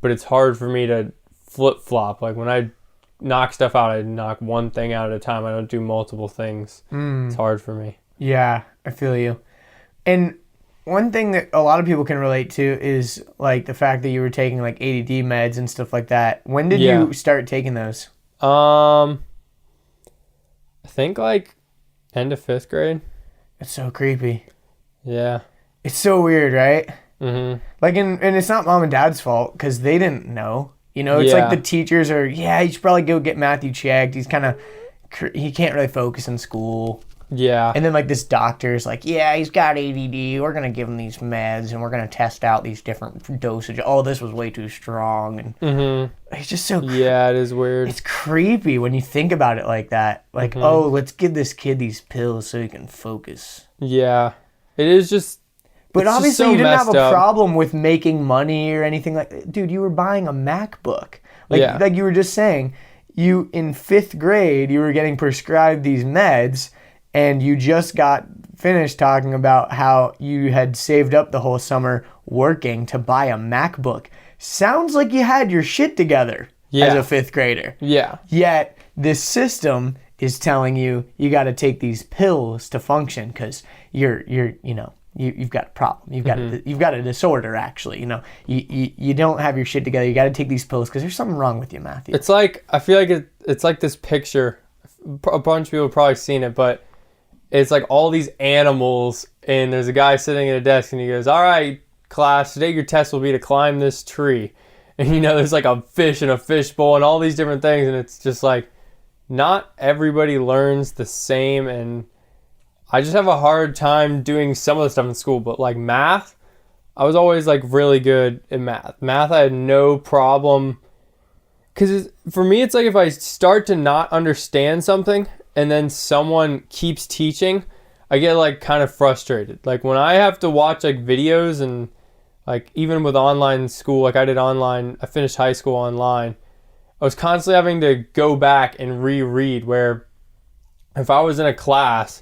but it's hard for me to flip-flop. Like when I knock stuff out, I knock one thing out at a time. I don't do multiple things. It's hard for me. Yeah, I feel you. And one thing that a lot of people can relate to is like the fact that you were taking like ADD meds and stuff like that. When did you start taking those? I think like end of 5th grade. It's so creepy. Yeah. It's so weird, right? Mm-hmm. Like, and it's not mom and dad's fault because they didn't know. You know, it's like the teachers are, you should probably go get Matthew checked. He's kind of, he can't really focus in school. Yeah. And then like this doctor's like, he's got ADD. We're going to give him these meds and we're going to test out these different dosages. Oh, this was way too strong. And it's just so yeah, it is weird. It's creepy when you think about it like that. Like, oh, let's give this kid these pills so he can focus. Yeah. It is just... But it's obviously so you didn't have a up. problem with making money or anything like that. Dude, you were buying a MacBook. Like you were just saying, you in 5th grade, you were getting prescribed these meds, and you just got finished talking about how you had saved up the whole summer working to buy a MacBook. Sounds like you had your shit together as a 5th grader. Yeah. Yet this system is telling you got to take these pills to function because you've got a problem. You've got a disorder, actually. You know, you don't have your shit together. You got to take these pills because there's something wrong with you, Matthew. It's like, I feel like it's like this picture. A bunch of people have probably seen it, but it's like all these animals, and there's a guy sitting at a desk, and he goes, "All right, class, today your test will be to climb this tree." And you know, there's like a fish and a fishbowl and all these different things, and it's just like, not everybody learns the same, and I just have a hard time doing some of the stuff in school. But like math, I was always like really good at math. Math, I had no problem. Because for me, it's like if I start to not understand something and then someone keeps teaching, I get like kind of frustrated. Like when I have to watch like videos, and like even with online school, like I did online, I finished high school online. I was constantly having to go back and reread, where if I was in a class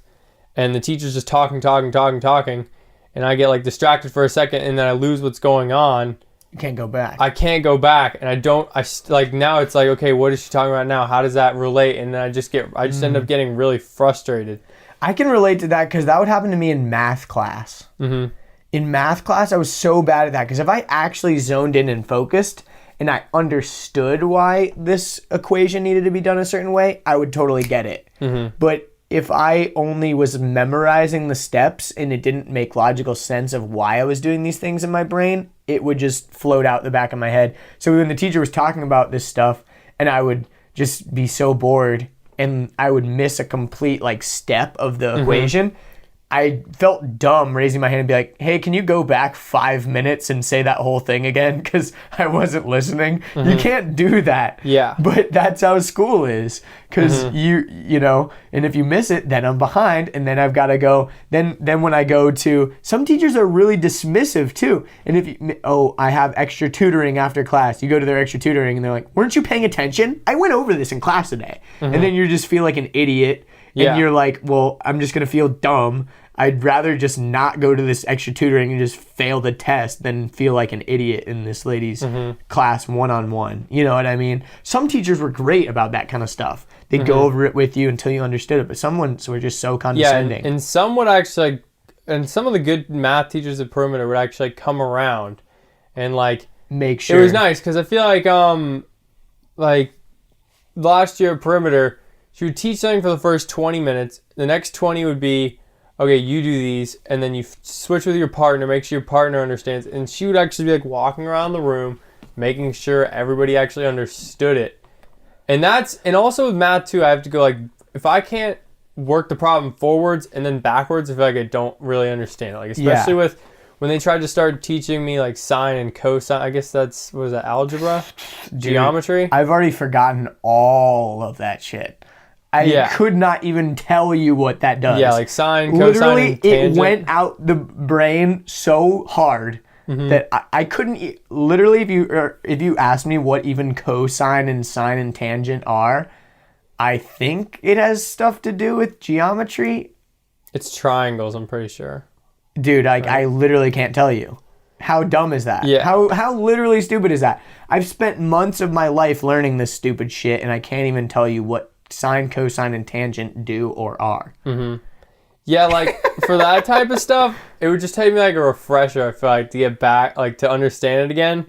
and the teacher's just talking, and I get like distracted for a second and then I lose what's going on, you can't go back. I can't go back, and now it's like, okay, what is she talking about now? How does that relate? And then I just end up getting really frustrated. I can relate to that because that would happen to me in math class. Mm-hmm. In math class, I was so bad at that because if I actually zoned in and focused and I understood why this equation needed to be done a certain way, I would totally get it. Mm-hmm. But if I only was memorizing the steps and it didn't make logical sense of why I was doing these things in my brain, it would just float out the back of my head. So when the teacher was talking about this stuff and I would just be so bored and I would miss a complete like step of the equation, I felt dumb raising my hand and be like, hey, can you go back 5 minutes and say that whole thing again? Because I wasn't listening. You can't do that. Yeah. But that's how school is. Because you know, and if you miss it, then I'm behind. And then I've got to go. Then when I go to, some teachers are really dismissive too. And if you, I have extra tutoring after class. You go to their extra tutoring and they're like, weren't you paying attention? I went over this in class today. And then you just feel like an idiot. And you're like, well, I'm just going to feel dumb. I'd rather just not go to this extra tutoring and just fail the test than feel like an idiot in this lady's class one-on-one. You know what I mean? Some teachers were great about that kind of stuff. They'd go over it with you until you understood it. But some ones were just so condescending. Yeah, and some would actually, and some of the good math teachers at Perimeter would actually come around and like make sure. It was nice because I feel like last year at Perimeter, she would teach something for the first 20 minutes. The next 20 would be, okay, you do these, and then you switch with your partner, make sure your partner understands. And she would actually be like walking around the room, making sure everybody actually understood it. And also with math too, I have to go like, if I can't work the problem forwards and then backwards, I feel like I don't really understand it. Like, especially with when they tried to start teaching me like sine and cosine, I guess what was that, algebra? Dude, geometry? I've already forgotten all of that shit. I could not even tell you what that does. Yeah, like sine, cosine, literally, and tangent. it went out the brain so hard that I couldn't. Literally, if you asked me what even cosine and sine and tangent are, I think it has stuff to do with geometry. It's triangles, I'm pretty sure. Dude, I literally can't tell you. How dumb is that? Yeah. How literally stupid is that? I've spent months of my life learning this stupid shit, and I can't even tell you what sine, cosine, and tangent do or are. Yeah, like for that type of stuff, it would just take me like a refresher, I feel like, to get back, like to understand it again.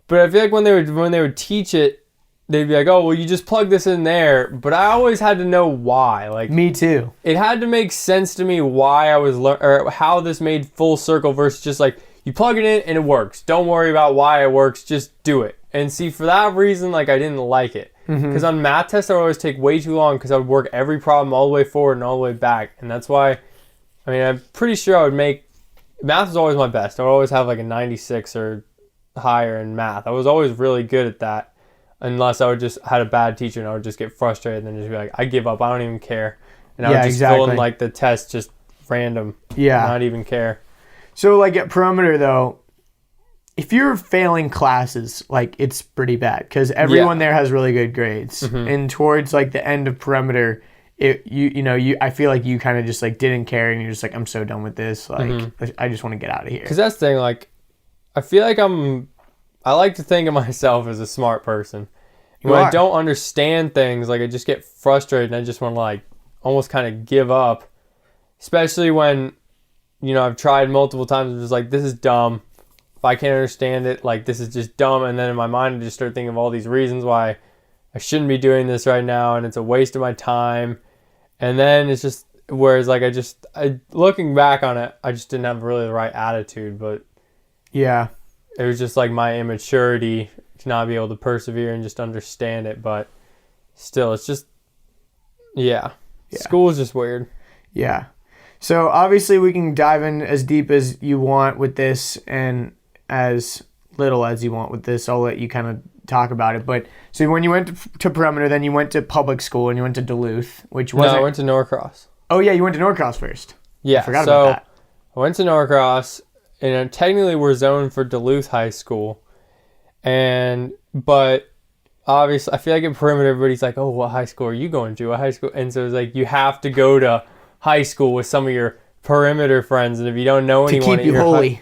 But I feel like when they would teach it, they'd be like, oh, well, you just plug this in there. But I always had to know why. Like, me too. It had to make sense to me why I was or how this made full circle versus just like, you plug it in and it works. Don't worry about why it works. Just do it. And see, for that reason, like, I didn't like it. Because on math tests, I would always take way too long because I would work every problem all the way forward and all the way back. And that's why, I mean, I'm pretty sure I would make, math was always my best. I would always have like a 96 or higher in math. I was always really good at that. Unless I would just had a bad teacher and I would just get frustrated and then just be like, I give up. I don't even care. And I would just fill in like the test just random. Yeah. Not even care. So like at Perimeter though, if you're failing classes, like it's pretty bad because everyone there has really good grades. And towards like the end of Perimeter, I feel like you kind of just like didn't care and you're just like, I'm so done with this. Like I just want to get out of here. Because that's the thing, like I feel like I like to think of myself as a smart person. When I don't understand things, like I just get frustrated and I just want to like almost kind of give up. Especially when, I've tried multiple times and just like, this is dumb. If I can't understand it, like this is just dumb. And then in my mind, I just start thinking of all these reasons why I shouldn't be doing this right now. And it's a waste of my time. And then it's just, whereas like looking back on it, I just didn't have really the right attitude. But yeah, it was just like my immaturity to not be able to persevere and just understand it. But still, it's just, school is just weird. Yeah. So obviously we can dive in as deep as you want with this and as little as you want with this. I'll let you kind of talk about it. But so when you went to Perimeter, then you went to public school and you went to Duluth, which was I went to Norcross. Oh yeah, you went to Norcross first. Yeah, I forgot about that. I went to Norcross, and technically we're zoned for Duluth High School, but obviously I feel like in Perimeter everybody's like, oh, what high school are you going to? What high school? And so it's like you have to go to high school with some of your Perimeter friends, and if you don't know anyone, to keep you holy.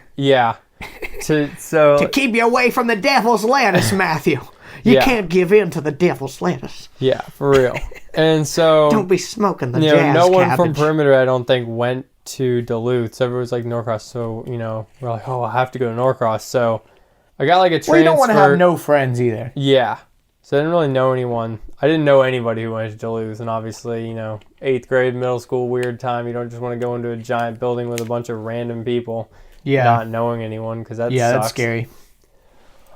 To keep you away from the devil's lettuce, Matthew. You can't give in to the devil's lettuce. Yeah, for real. And so don't be smoking the jazz no one cabbage. from Perimeter, I don't think, went to Duluth. So everyone's like Norcross. So we're like, oh, I have to go to Norcross. So I got like a transfer. Well, you don't want to have no friends either. Yeah. So I didn't really know anyone. I didn't know anybody who went to Duluth. And obviously, 8th grade, middle school, weird time. You don't just want to go into a giant building with a bunch of random people. Yeah. Not knowing anyone, because that sucks. That's scary.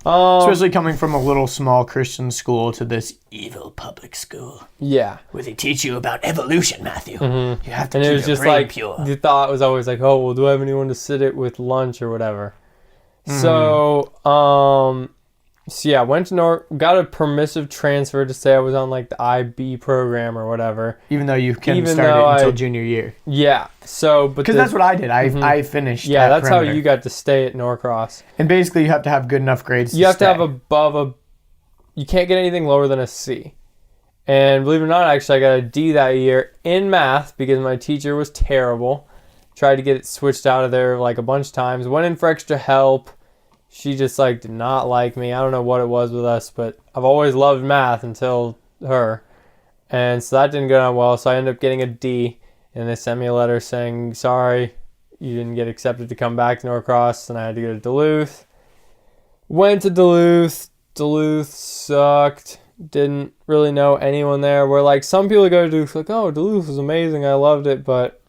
Especially coming from a little small Christian school to this evil public school. Yeah. Where they teach you about evolution, Matthew. Mm-hmm. You have to keep your it was just brain like, pure. The thought was always like, oh, well, do I have anyone to sit it with lunch or whatever? Mm. So yeah, went to got a permissive transfer to say I was on like the IB program or whatever. Even though you couldn't start it until junior year. Yeah. So, because that's what I did. I finished. Yeah, that's Perimeter. How you got to stay at Norcross. And basically, you have to have good enough grades. You have to have you can't get anything lower than a C. And believe it or not, actually, I got a D that year in math because my teacher was terrible. Tried to get it switched out of there like a bunch of times. Went in for extra help. She just like did not like me. I don't know what it was with us, but I've always loved math until her. And so that didn't go down well. So I ended up getting a D. And they sent me a letter saying, sorry, you didn't get accepted to come back to Norcross. And I had to go to Duluth. Went to Duluth. Duluth sucked. Didn't really know anyone there. Where like some people go to Duluth like, oh, Duluth was amazing. I loved it. But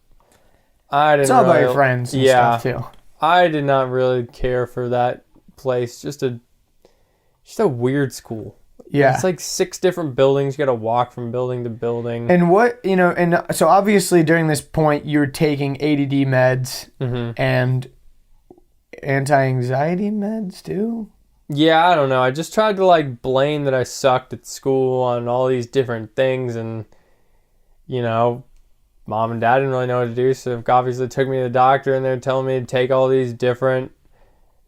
I didn't It's all about really, your friends and yeah, stuff too. I did not really care for that place. Just a weird school. Yeah. It's like 6 different buildings. You got to walk from building to building. And and so obviously during this point you're taking ADD meds and anti-anxiety meds too? Yeah, I don't know. I just tried to like blame that I sucked at school on all these different things, and mom and dad didn't really know what to do, so obviously took me to the doctor and they're telling me to take all these different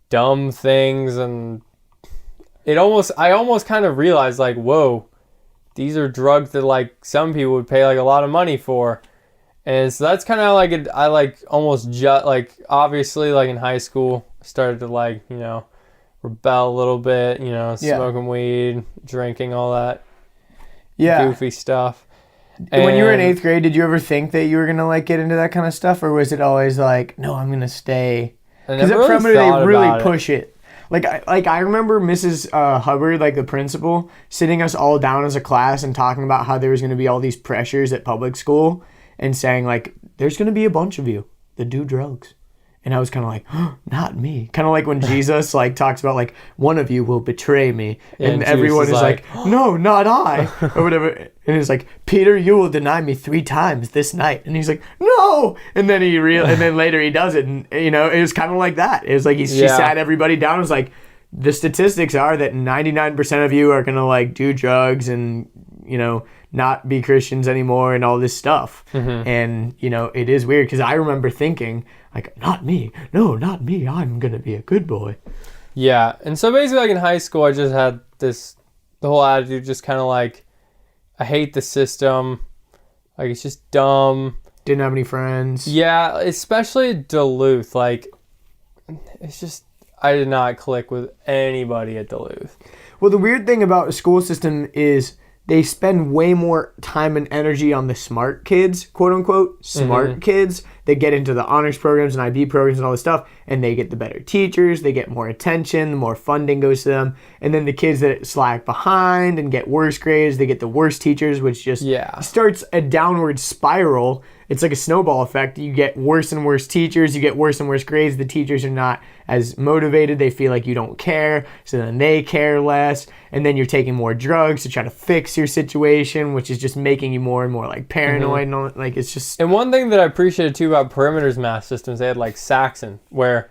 dumb things, and I almost kind of realized like, whoa, these are drugs that like some people would pay like a lot of money for. And so that's kind of like I like almost like obviously like in high school I started to like, rebel a little bit, smoking weed, drinking, all that goofy stuff. When you were in 8th grade, did you ever think that you were going to like get into that kind of stuff, or was it always like, no, I'm going to stay? Because at Perimeter they really push it. Like I remember Mrs. Hubbard, like the principal, sitting us all down as a class and talking about how there was going to be all these pressures at public school and saying like, there's going to be a bunch of you that do drugs. And I was kind of like, oh, not me. Kind of like when Jesus like talks about like, one of you will betray me. And everyone is like, no, not I. Or whatever. And it's like, Peter, you will deny me 3 times this night. And he's like, no. And then and then later he does it. And, it was kind of like that. It was like she sat everybody down and was like, the statistics are that 99% of you are going to like do drugs and, not be Christians anymore and all this stuff. And, it is weird because I remember thinking, like, not me. No, not me. I'm going to be a good boy. Yeah. And so basically, like in high school, I just had the whole attitude just kind of like, I hate the system. Like, it's just dumb. Didn't have any friends. Yeah, especially at Duluth. Like, it's just, I did not click with anybody at Duluth. Well, the weird thing about a school system is they spend way more time and energy on the smart kids, quote unquote, smart kids. They get into the honors programs and IB programs and all this stuff, and they get the better teachers, they get more attention, the more funding goes to them. And then the kids that slack behind and get worse grades, they get the worst teachers, which just starts a downward spiral. It's like a snowball effect. You get worse and worse teachers, you get worse and worse grades. The teachers are not as motivated. They feel like you don't care, so then they care less. And then you're taking more drugs to try to fix your situation, which is just making you more and more like paranoid. And all, like it's just. And one thing that I appreciated too about Perimeter's math systems, they had like Saxon, where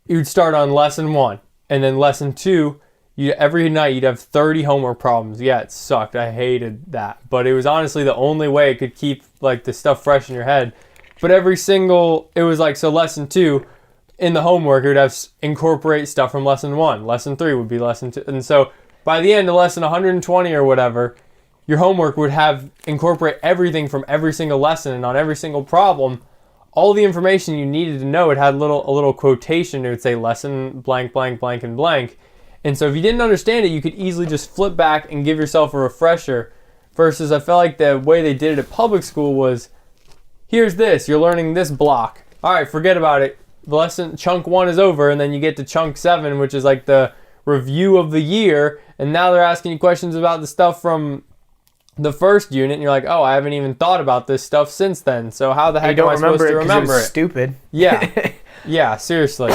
you'd start on lesson 1, and then lesson 2, every night you'd have 30 homework problems. Yeah, it sucked. I hated that. But it was honestly the only way it could keep like the stuff fresh in your head. But it was like, so lesson 2, in the homework, it would have incorporate stuff from lesson 1. Lesson 3 would be lesson 2. And so by the end of lesson 120 or whatever, your homework would have incorporate everything from every single lesson, and on every single problem, all the information you needed to know. It had a little quotation. It would say lesson blank, blank, blank, and blank. And so if you didn't understand it, you could easily just flip back and give yourself a refresher. Versus I felt like the way they did it at public school was, here's this, you're learning this block. All right, forget about it. The lesson, chunk 1 is over, and then you get to chunk 7, which is like the review of the year. And now they're asking you questions about the stuff from the first unit, and you're like, oh, I haven't even thought about this stuff since then. So how the heck am I supposed to remember it? Stupid. Yeah. Yeah, seriously.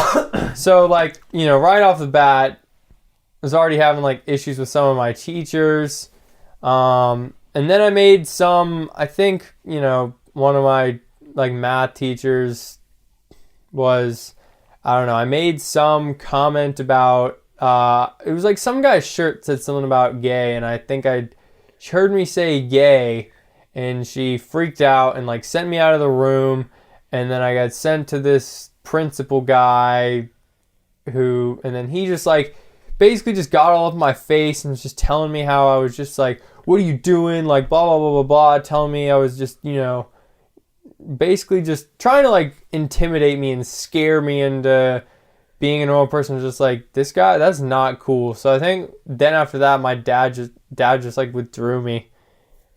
So like, right off the bat, I was already having like issues with some of my teachers. And then I made I think, one of my like math teachers was, I don't know, I made some comment about, it was like some guy's shirt said something about gay, and I think she heard me say gay, and she freaked out and like sent me out of the room. And then I got sent to this principal guy and then he just like basically just got all up in my face and was just telling me how I was just like, what are you doing? Like blah, blah, blah, blah, blah. Telling me I was just, basically just trying to like intimidate me and scare me into being a normal person. Just like, this guy, that's not cool. So I think then after that, my dad just like withdrew me.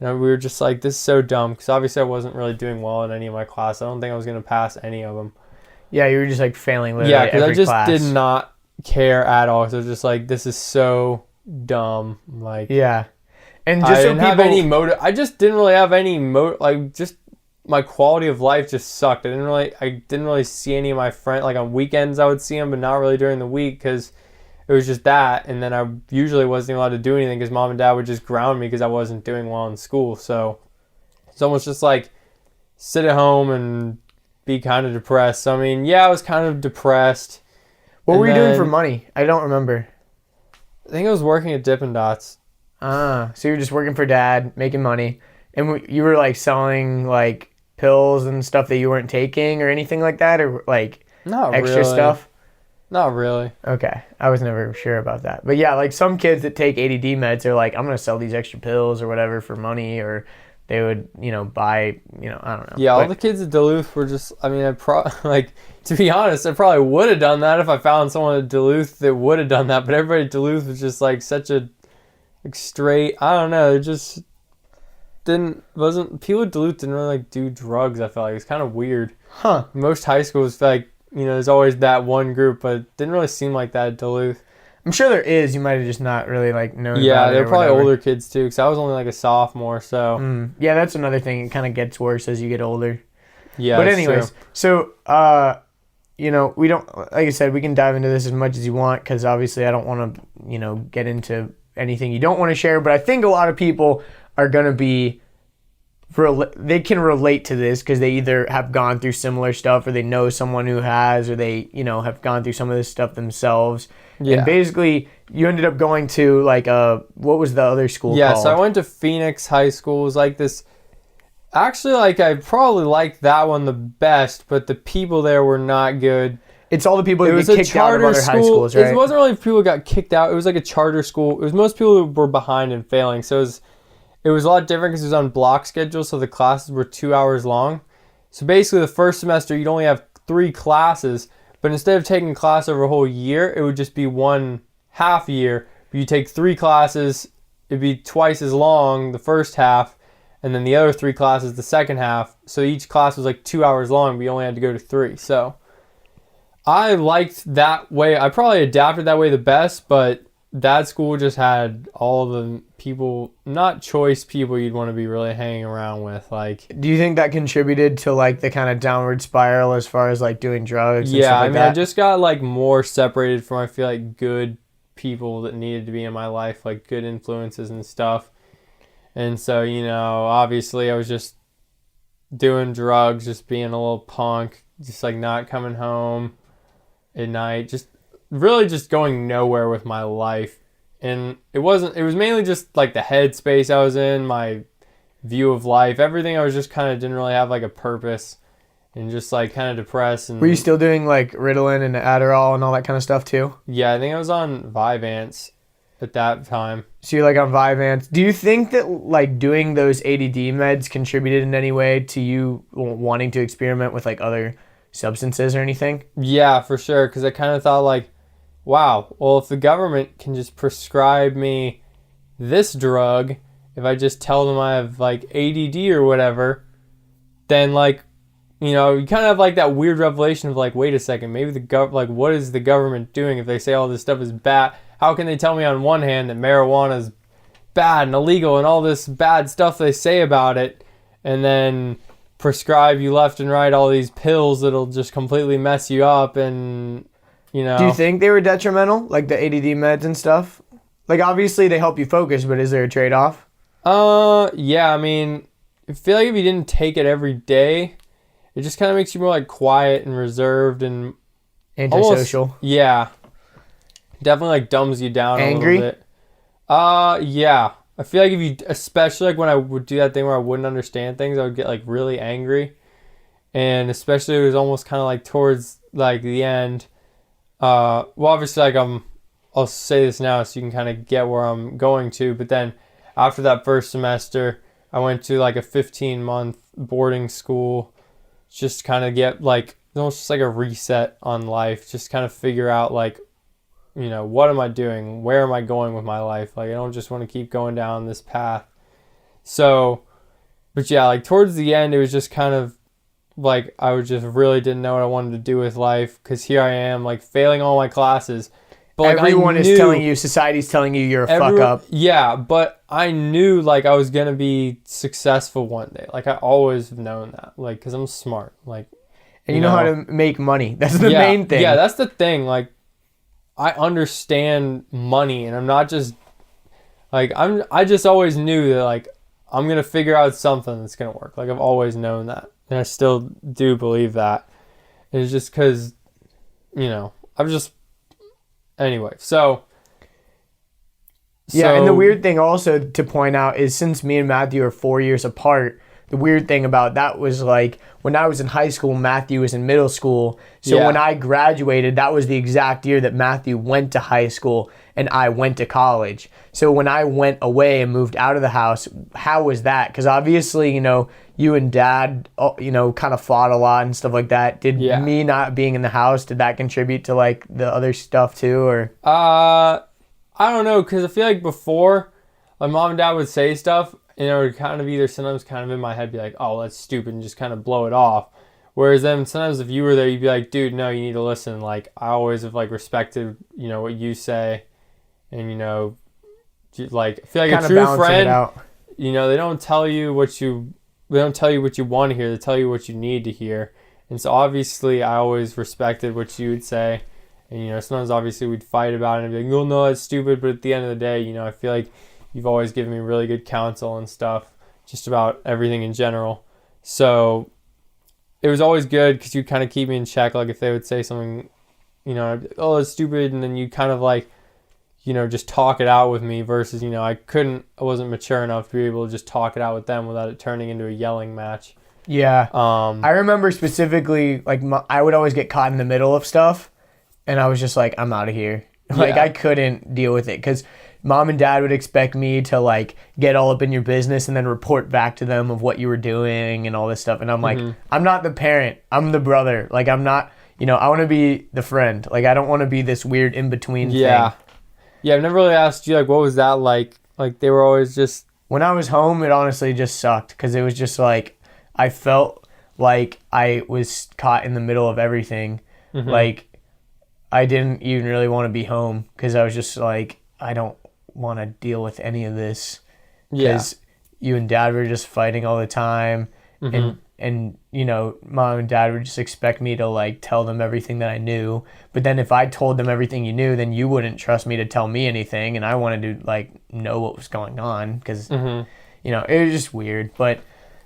And we were just like, this is so dumb. Because obviously I wasn't really doing well in any of my classes. I don't think I was going to pass any of them. Yeah, you were just like failing literally every class. Yeah, because I just did not care at all. So just like, this is so dumb. Like, yeah. And just I didn't have any motive. I just didn't really have any motive. Like, just my quality of life just sucked. I didn't really see any of my friends. Like on weekends I would see them, but not really during the week because it was just that. And then I usually wasn't allowed to do anything because mom and dad would just ground me because I wasn't doing well in school. So it's almost just like sit at home and be kind of depressed. So I mean, yeah, I was kind of depressed. What were you doing for money? I don't remember. I think I was working at Dippin' Dots. So you were just working for dad, making money, and you were like selling like pills and stuff that you weren't taking or anything like that, or like Not extra really. stuff? Not really. Okay, I was never sure about that. But yeah, like some kids that take ADD meds are like, I'm going to sell these extra pills or whatever for money, or they would, buy, I don't know. Yeah, all But the kids at Duluth were just, I mean, like, to be honest, I probably would have done that if I found someone at Duluth that would have done that, but everybody at Duluth was just like such a, like straight, I don't know, it just people at Duluth didn't really like do drugs, I felt like. It's kind of weird. Huh. Most high schools feel like, there's always that one group, but it didn't really seem like that at Duluth. I'm sure there is. You might have just not really like known Yeah, about it. they're or probably whatever. older kids too, because I was only like a sophomore, so. Yeah, that's another thing. It kind of gets worse as you get older. Yeah, But that's anyways, true. so we don't, like I said, we can dive into this as much as you want because obviously I don't want to, get into anything you don't want to share. But I think a lot of people are going to be, they can relate to this because they either have gone through similar stuff or they know someone who has, or they, have gone through some of this stuff themselves. Yeah. And basically, you ended up going to like what was the other school Yeah, called? so I went to Phoenix High School. It was like this. Actually, like I probably liked that one the best, but the people there were not good. It's all the people who It was get a kicked out of charter other school. high schools, right? It wasn't really people who got kicked out. It was like a charter school. It was most people who were behind and failing. So it was a lot different because it was on block schedule, so the classes were 2 hours long. So basically, the first semester you'd only have 3 classes, but instead of taking a class over a whole year, it would just be one half year. You take 3 classes, it'd be twice as long the first half, and then the other 3 classes the second half. So each class was like 2 hours long, but you only had to go to 3. So I liked that way. I probably adapted that way the best, but that school just had all the people, not choice people you'd want to be really hanging around with. Like, Do you think that contributed to like the kind of downward spiral as far as like doing drugs and yeah, stuff like I mean, that? I just got like more separated from, I feel like, good people that needed to be in my life, like good influences and stuff. And so, obviously I was just doing drugs, just being a little punk, just like not coming home at night, just really just going nowhere with my life. And it was mainly just like the headspace I was in, my view of life, everything. I was just kind of didn't really have like a purpose and just like kind of depressed. And Were you still doing like Ritalin and Adderall and all that kind of stuff too? yeah, I think I was on Vyvanse at that time. So you're like on Vyvanse. Do you think that like doing those ADD meds contributed in any way to you wanting to experiment with like other substances or anything? Yeah, for sure. Because I kind of thought like, wow, well, if the government can just prescribe me this drug, if I just tell them I have like ADD or whatever, then like, you kind of have like that weird revelation of like, wait a second, maybe like, what is the government doing if they say all this stuff is bad? How can they tell me on one hand that marijuana is bad and illegal and all this bad stuff they say about it, and then prescribe you left and right all these pills that'll just completely mess you up? And Do you think they were detrimental, like the ADD meds and stuff? Like obviously they help you focus, but is there a trade-off? Yeah, I mean, I feel like if you didn't take it every day, it just kind of makes you more like quiet and reserved and Antisocial. almost, yeah, definitely like dumbs you down Angry? a little bit. Yeah, I feel like if you, especially like when I would do that thing where I wouldn't understand things, I would get like really angry, and especially it was almost kind of like towards like the end. Well, obviously like I'll say this now so you can kind of get where I'm going to, but then after that first semester, I went to like a 15-month boarding school, just kind of get like almost just like a reset on life, just kind of figure out like, what am I doing? Where am I going with my life? Like, I don't just want to keep going down this path. So, but yeah, like towards the end, it was just kind of like I just really didn't know what I wanted to do with life, because here I am like failing all my classes. But like, everyone is telling you, society's telling you you're a fuck up. Yeah, but I knew like I was gonna be successful one day. Like I always have known that. Like, cause I'm smart. Like, And you know how to make money. That's the main thing. Yeah, that's the thing. Like, I understand money, and I'm not just like I just always knew that like I'm gonna figure out something that's gonna work. Like I've always known that, and I still do believe that. And it's just because, I'm just anyway. So yeah, and the weird thing also to point out is since me and Matthew are 4 years apart, the weird thing about that was like when I was in high school, Matthew was in middle school. So when I graduated, that was the exact year that Matthew went to high school and I went to college. So when I went away and moved out of the house, how was that? Because obviously, you and Dad, kind of fought a lot and stuff like that. Did me not being in the house, did that contribute to like the other stuff too? Or I don't know, because I feel like before, my mom and dad would say stuff, and it would kind of either sometimes kind of in my head be like, oh, that's stupid, and just kind of blow it off. Whereas then sometimes if you were there, you'd be like, dude, no, you need to listen. Like, I always have like respected, what you say, and like I feel like kind a of true friend. It They don't tell you what you want to hear. They tell you what you need to hear. And so obviously, I always respected what you would say. And sometimes obviously we'd fight about it and be like, oh no, that's stupid. But at the end of the day, I feel like you've always given me really good counsel and stuff, just about everything in general. So it was always good because you kind of keep me in check. Like if they would say something, I'd be like, oh, it's stupid. And then you kind of like, just talk it out with me versus, I wasn't mature enough to be able to just talk it out with them without it turning into a yelling match. Yeah. I remember specifically, like, I would always get caught in the middle of stuff, and I was just like, I'm out of here. Like, I couldn't deal with it, because Mom and Dad would expect me to, like, get all up in your business and then report back to them of what you were doing and all this stuff. And I'm like, I'm not the parent. I'm the brother. Like, I'm not, I want to be the friend. Like, I don't want to be this weird in-between thing. Yeah, I've never really asked you, like, what was that like? Like, they were always just... When I was home, it honestly just sucked, because it was just, like, I felt like I was caught in the middle of everything. Like, I didn't even really want to be home, because I was just, like, I don't want to deal with any of this. Because you and Dad were just fighting all the time, and Mom and Dad would just expect me to like tell them everything that I knew. But then if I told them everything you knew, then you wouldn't trust me to tell me anything, and I wanted to like know what was going on, because it was just weird. But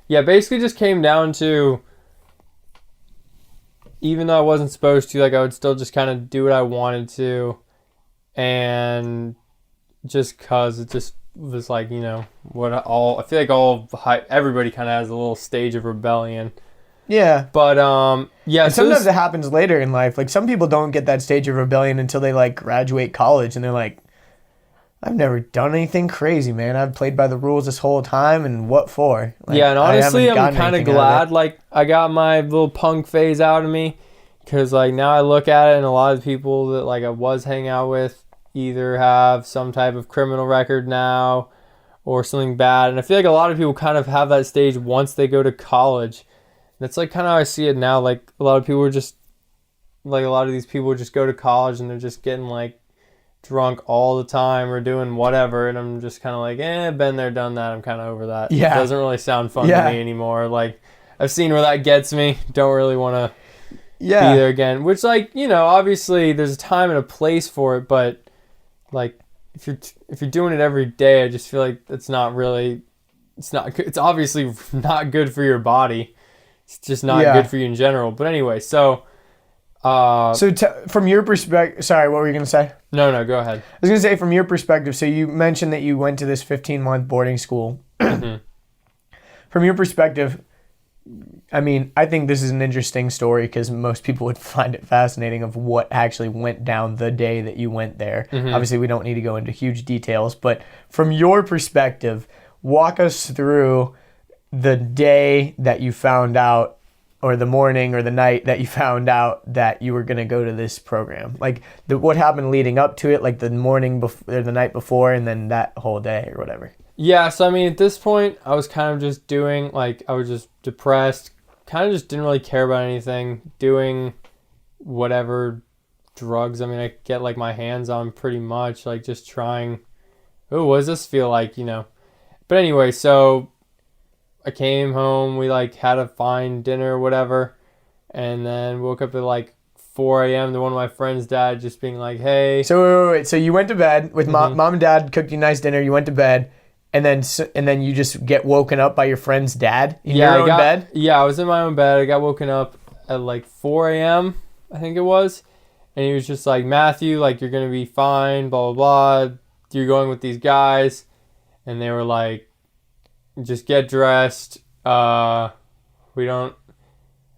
yeah, basically just came down to, even though I wasn't supposed to, like, I would still just kind of do what I wanted to, and just cause it just was like, I feel like everybody kind of has a little stage of rebellion. Yeah. But, and sometimes it happens later in life. Like, some people don't get that stage of rebellion until they, like, graduate college, and they're like, I've never done anything crazy, man. I've played by the rules this whole time, and what for? Like, yeah, and honestly, I'm kind of glad, like, I got my little punk phase out of me, because, like, now I look at it, and a lot of people that, like, I was hanging out with either have some type of criminal record now or something bad. And I feel like a lot of people kind of have that stage once they go to college. That's like kind of how I see it now. Like a lot of these people just go to college and they're just getting like drunk all the time or doing whatever. And I'm just kind of like, been there, done that. I'm kind of over that. Yeah. It doesn't really sound fun to me anymore. Like I've seen where that gets me. Don't really want to be there again. Which, like, obviously there's a time and a place for it, but like if you're doing it every day, I just feel like it's obviously not good for your body. It's just not good for you in general. But anyway, so from your perspective, sorry, what were you going to say? No, go ahead. I was going to say, from your perspective, so you mentioned that you went to this 15-month boarding school. From your perspective, I mean, I think this is an interesting story because most people would find it fascinating of what actually went down the day that you went there. Obviously, we don't need to go into huge details, but from your perspective, walk us through the day that you found out, or the morning or the night that you found out that you were going to go to this program. Like, what happened leading up to it, like the morning before, or the night before, and then that whole day or whatever. Yeah, so I mean, at this point, I was kind of just doing, like, I was just depressed, kind of just didn't really care about anything, doing whatever drugs. I mean, I get like my hands on pretty much, like just trying. Oh, what does this feel like, But anyway, so I came home. We like had a fine dinner or whatever, and then woke up at like 4 a.m. to one of my friends' dad just being like, "Hey." So wait. So you went to bed with mom and dad cooked you a nice dinner. You went to bed, and then you just get woken up by your friend's dad in your own bed. Yeah, I was in my own bed. I got woken up at like 4 a.m. I think it was, and he was just like, "Matthew, like you're gonna be fine. Blah blah blah. You're going with these guys," and they were like, "Just get dressed. We don't."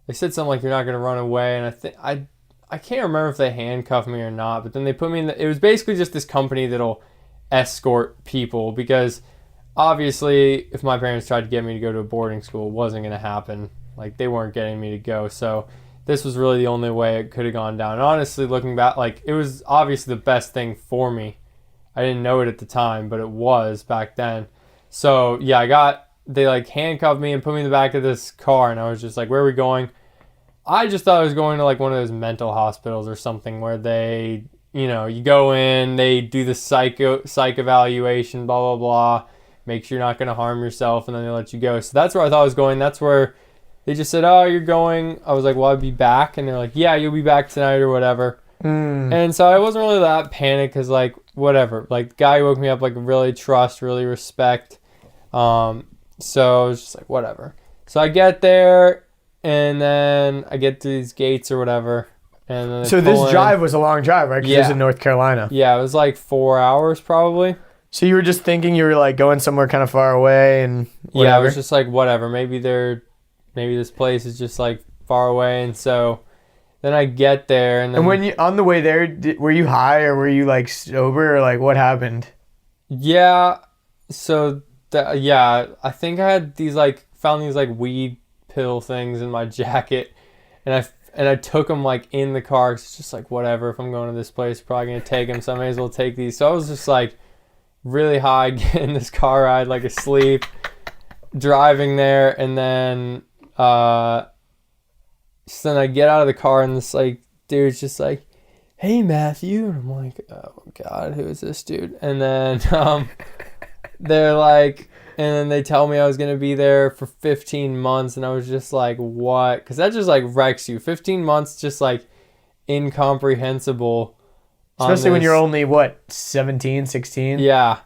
They said something like, "You're not gonna run away," and I can't remember if they handcuffed me or not. But then they put me in. It was basically just this company that'll escort people, because obviously, if my parents tried to get me to go to a boarding school, it wasn't gonna happen. Like they weren't getting me to go, so this was really the only way it could have gone down. And honestly, looking back, like it was obviously the best thing for me. I didn't know it at the time, but it was back then. So yeah, they like handcuffed me and put me in the back of this car, and I was just like, "Where are we going?" I just thought I was going to like one of those mental hospitals or something where they, you go in, they do the psych evaluation, blah, blah, blah, make sure you're not going to harm yourself, and then they let you go. So that's where I thought I was going. That's where they just said, "Oh, you're going." I was like, "Well, I'll be back." And they're like, "Yeah, you'll be back tonight or whatever." And so I wasn't really that panicked because, like, whatever. Like, the guy woke me up, like, really trust, really respect. So I was just like, whatever. So I get there, and then I get to these gates or whatever. And then so this drive was a long drive, right? Because it was in North Carolina. Yeah, it was like 4 hours probably. So you were just thinking you were like going somewhere kind of far away and whatever? Yeah, I was just like, whatever. Maybe this place is just like far away. And so then I get there, and then, and when you on the way there, were you high or were you like sober or like what happened? Yeah, so I think I had found these like weed pill things in my jacket, and I took them like in the car. Cause it's just like whatever. If I'm going to this place, probably gonna take them, so I may as well take these. So I was just like really high, getting this car ride, like asleep, driving there, and then so then I get out of the car, and this like dude's just like, "Hey Matthew," and I'm like, "Oh God, who is this dude?" And then they're like, and then they tell me I was gonna be there for 15 months, and I was just like, "What?" Because that just like wrecks you. 15 months, just like incomprehensible. Especially when you're only, 17, 16? Yeah.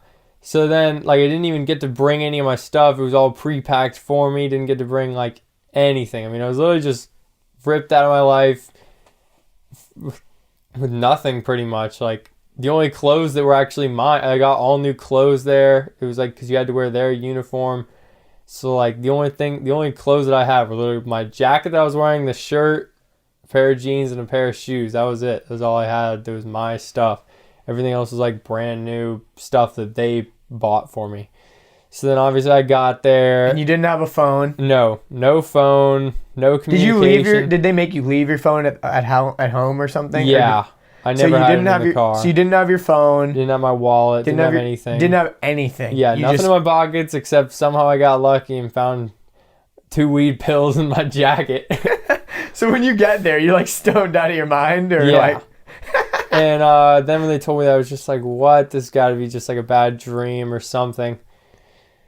So then, like, I didn't even get to bring any of my stuff. It was all pre-packed for me. Didn't get to bring, like, anything. I mean, I was literally just ripped out of my life with nothing, pretty much. Like, the only clothes that were actually mine, I got all new clothes there. It was, like, because you had to wear their uniform. So, like, the only clothes that I had were literally my jacket that I was wearing, the shirt, a pair of jeans, and a pair of shoes. That was it. That was all I had. That was my stuff. Everything else was like brand new stuff that they bought for me. So then obviously I got there. And you didn't have a phone? No phone, no communication. Did they make you leave your phone at home or something? Yeah. I never had it in the car. So you didn't have your phone. Didn't have my wallet. Didn't have anything. Didn't have anything. Yeah, nothing in my pockets except somehow I got lucky and found 2 weed pills in my jacket. So when you get there, you're like stoned out of your mind? Or like... And then when they told me that, I was just like, what? This got to be just like a bad dream or something.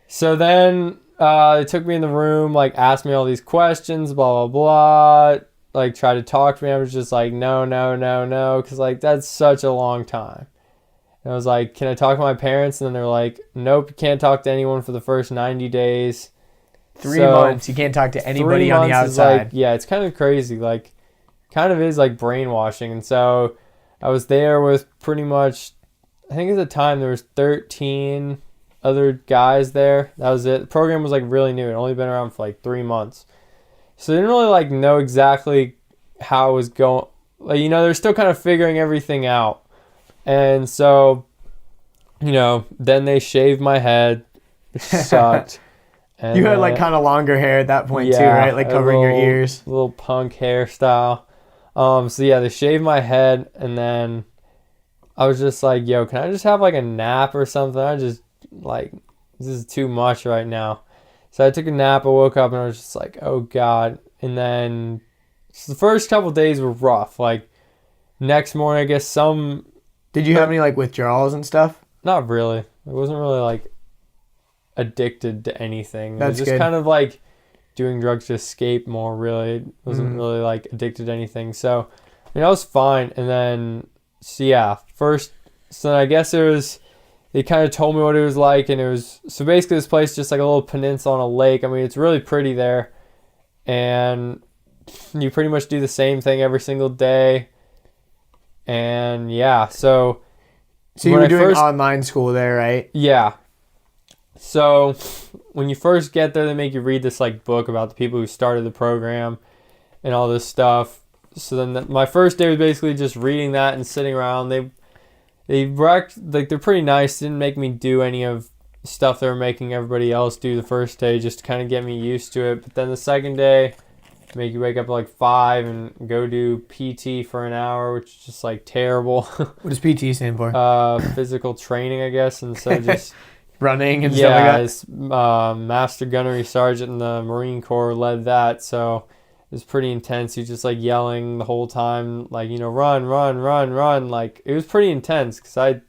So then they took me in the room, like asked me all these questions, blah, blah, blah. Like tried to talk to me. I was just like, no. Because like that's such a long time. And I was like, can I talk to my parents? And then they're like, nope, you can't talk to anyone for the first 90 days. 3 months. You can't talk to anybody on the outside. It's kind of crazy. Like kind of is like brainwashing. And so I was there with pretty much, I think at the time there was 13 other guys there. That was it. The program was like really new. It had only been around for like 3 months. So they didn't really like know exactly how it was going. Like, they're still kind of figuring everything out. And so, then they shaved my head. It sucked. And you had like kind of longer hair at that point too, right? Like covering your ears. Little punk hairstyle. So yeah, they shaved my head, and then I was just like, yo, can I just have like a nap or something? I just like, this is too much right now. So I took a nap, I woke up, and I was just like, oh God. And then the first couple days were rough. Like next morning, I guess Did you have any like withdrawals and stuff? not really. I wasn't really like addicted to anything. That's it was just good. kind of like doing drugs to escape more, really. It wasn't really like addicted to anything. So, I mean, I was fine. And then, so yeah, so I guess they kind of told me what it was like. And it was, so basically this place just like a little peninsula on a lake. I mean, it's really pretty there. And you pretty much do the same thing every single day. And yeah, so you were doing online school there, right? Yeah. So when you first get there, they make you read this like book about the people who started the program and all this stuff. So then my first day was basically just reading that and sitting around. They're pretty nice. Didn't make me do any of stuff they were making everybody else do the first day, just to kind of get me used to it. But then the second day, make you wake up at like 5 and go do PT for an hour, which is just like terrible. What does PT stand for? Physical training, I guess. And so just running and stuff like that. This Master Gunnery Sergeant in the Marine Corps led that, so it was pretty intense. He was just like yelling the whole time, like, run, run, run, run. Like, it was pretty intense because I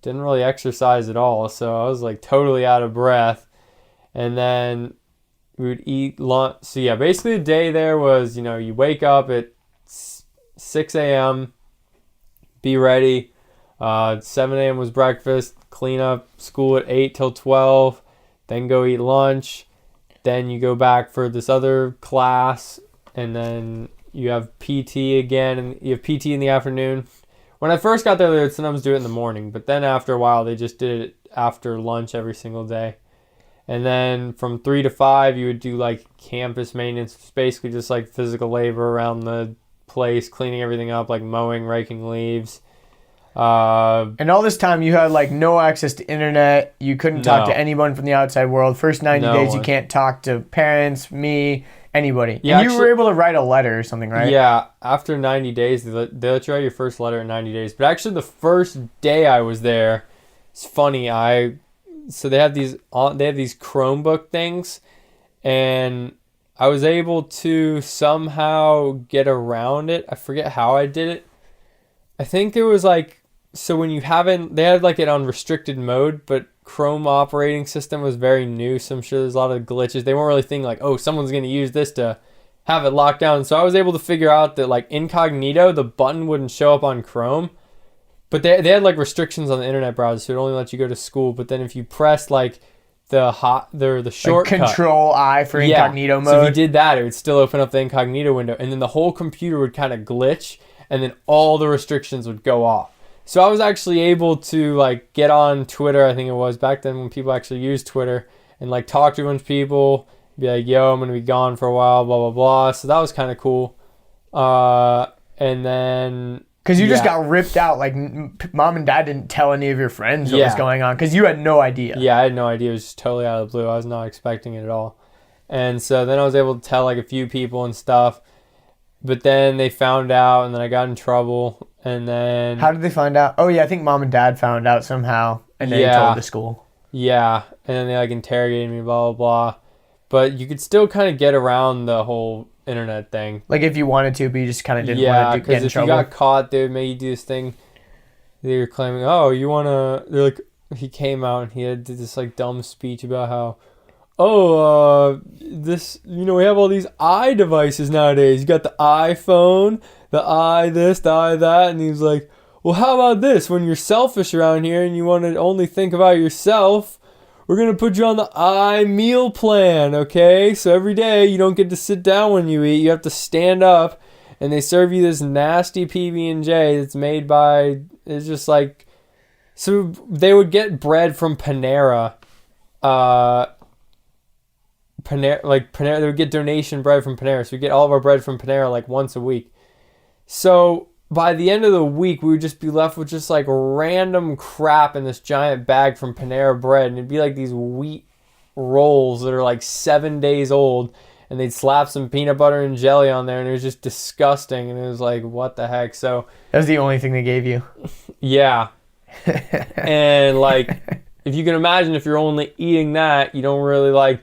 didn't really exercise at all, so I was like totally out of breath. And then we would eat lunch. So yeah, basically the day there was, you wake up at 6 a.m., be ready. 7 a.m. was breakfast, clean up school at 8 till 12, then go eat lunch. Then you go back for this other class, and then you have PT again, and you have PT in the afternoon. When I first got there, they would sometimes do it in the morning, but then after a while, they just did it after lunch every single day. And then from 3 to 5, you would do like campus maintenance. It's basically just like physical labor around the place, cleaning everything up, like mowing, raking leaves. And all this time you had like no access to internet. You couldn't talk to anyone from the outside world. First 90 days you can't talk to parents, me, anybody. Yeah, and you were able to write a letter or something, right? Yeah, after 90 days, they let you write your first letter in 90 days. But actually the first day I was there, it's funny, so they have these Chromebook things, and I was able to somehow get around it. I forget how I did it. I think it was like, so when they had like it on restricted mode, but Chrome operating system was very new, so I'm sure there's a lot of glitches. They weren't really thinking like, oh, someone's going to use this to have it locked down. So I was able to figure out that like incognito, the button wouldn't show up on Chrome, but they had like restrictions on the internet browser, so it only let you go to school. But then if you press like the shortcut, like Control I for incognito mode. So if you did that, it would still open up the incognito window, and then the whole computer would kind of glitch, and then all the restrictions would go off. So I was actually able to like get on Twitter, I think it was back then when people actually used Twitter, and like talk to a bunch of people, be like, yo, I'm going to be gone for a while, blah, blah, blah. So that was kind of cool. And then... Because you just got ripped out. Like, mom and dad didn't tell any of your friends what was going on because you had no idea. Yeah, I had no idea. It was just totally out of the blue. I was not expecting it at all. And so then I was able to tell like a few people and stuff. But then they found out, and then I got in trouble. And then... How did they find out? Oh, yeah, I think mom and dad found out somehow, and then they told the school. Yeah, and then they like interrogated me, blah, blah, blah. But you could still kind of get around the whole internet thing. Like if you wanted to, but you just kind of didn't want to get in trouble. Yeah, because if you got caught, they would make you do this thing. They were claiming, oh, you want to... They're like, he came out, and he did this like dumb speech about how... this, we have all these devices nowadays. You got the iPhone, the this, the that, and he's like, well, how about this? When you're selfish around here and you want to only think about yourself, we're going to put you on the meal plan, okay? So every day you don't get to sit down when you eat. You have to stand up, and they serve you this nasty PB&J that's made by, it's just like, so they would get bread from Panera, Panera, they would get donation bread from Panera. So we get all of our bread from Panera like once a week. So by the end of the week, we would just be left with just like random crap in this giant bag from Panera bread. And it'd be like these wheat rolls that are like 7 days old. And they'd slap some peanut butter and jelly on there. And it was just disgusting. And it was like, what the heck? So that was the only thing they gave you. Yeah. And like, if you can imagine, if you're only eating that, you don't really like...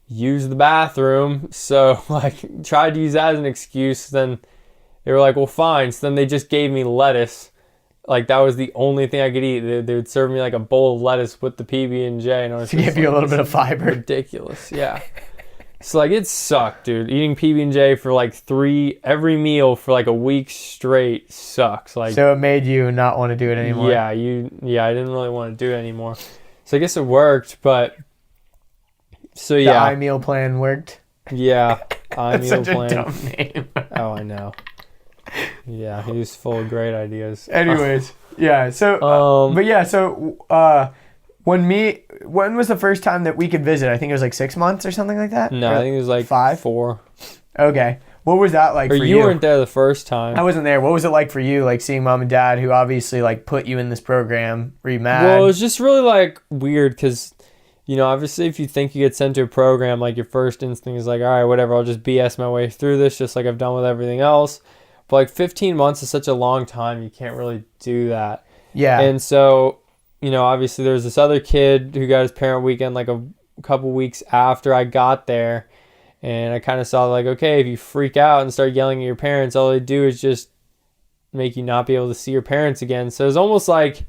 use the bathroom, so like tried to use that as an excuse. Then they were like, well, fine. So then they just gave me lettuce. Like, that was the only thing I could eat. They would serve me like a bowl of lettuce with the PB&J. And I was To give you a little bit of fiber. Ridiculous, yeah. So, like, it sucked, dude. Eating PB&J for like every meal for like a week straight sucks. Like, so it made you not want to do it anymore. Yeah, I didn't really want to do it anymore. So I guess it worked, but so The yeah. I meal plan worked. Yeah, I That's meal such plan. a dumb name. Oh, I know. Yeah, he was full of great ideas. Anyways, yeah. So, but yeah. So, when was the first time that we could visit? I think it was like 6 months or something like that. No, Or I think it was like 4. 5. Okay. What was that like Or for you you? weren't there the first time. I wasn't there. What was it like for you? Like seeing mom and dad, who obviously like put you in this program. Were you mad? Well, it was just really like weird because, you know, obviously if you think you get sent to a program, like your first instinct is like, all right, whatever, I'll just BS my way through this just like I've done with everything else. But like 15 months is such a long time. You can't really do that. Yeah. And so, you know, obviously there's this other kid who got his parent weekend like a couple weeks after I got there. And I kind of saw like, okay, if you freak out and start yelling at your parents, all they do is just make you not be able to see your parents again. So it's almost like,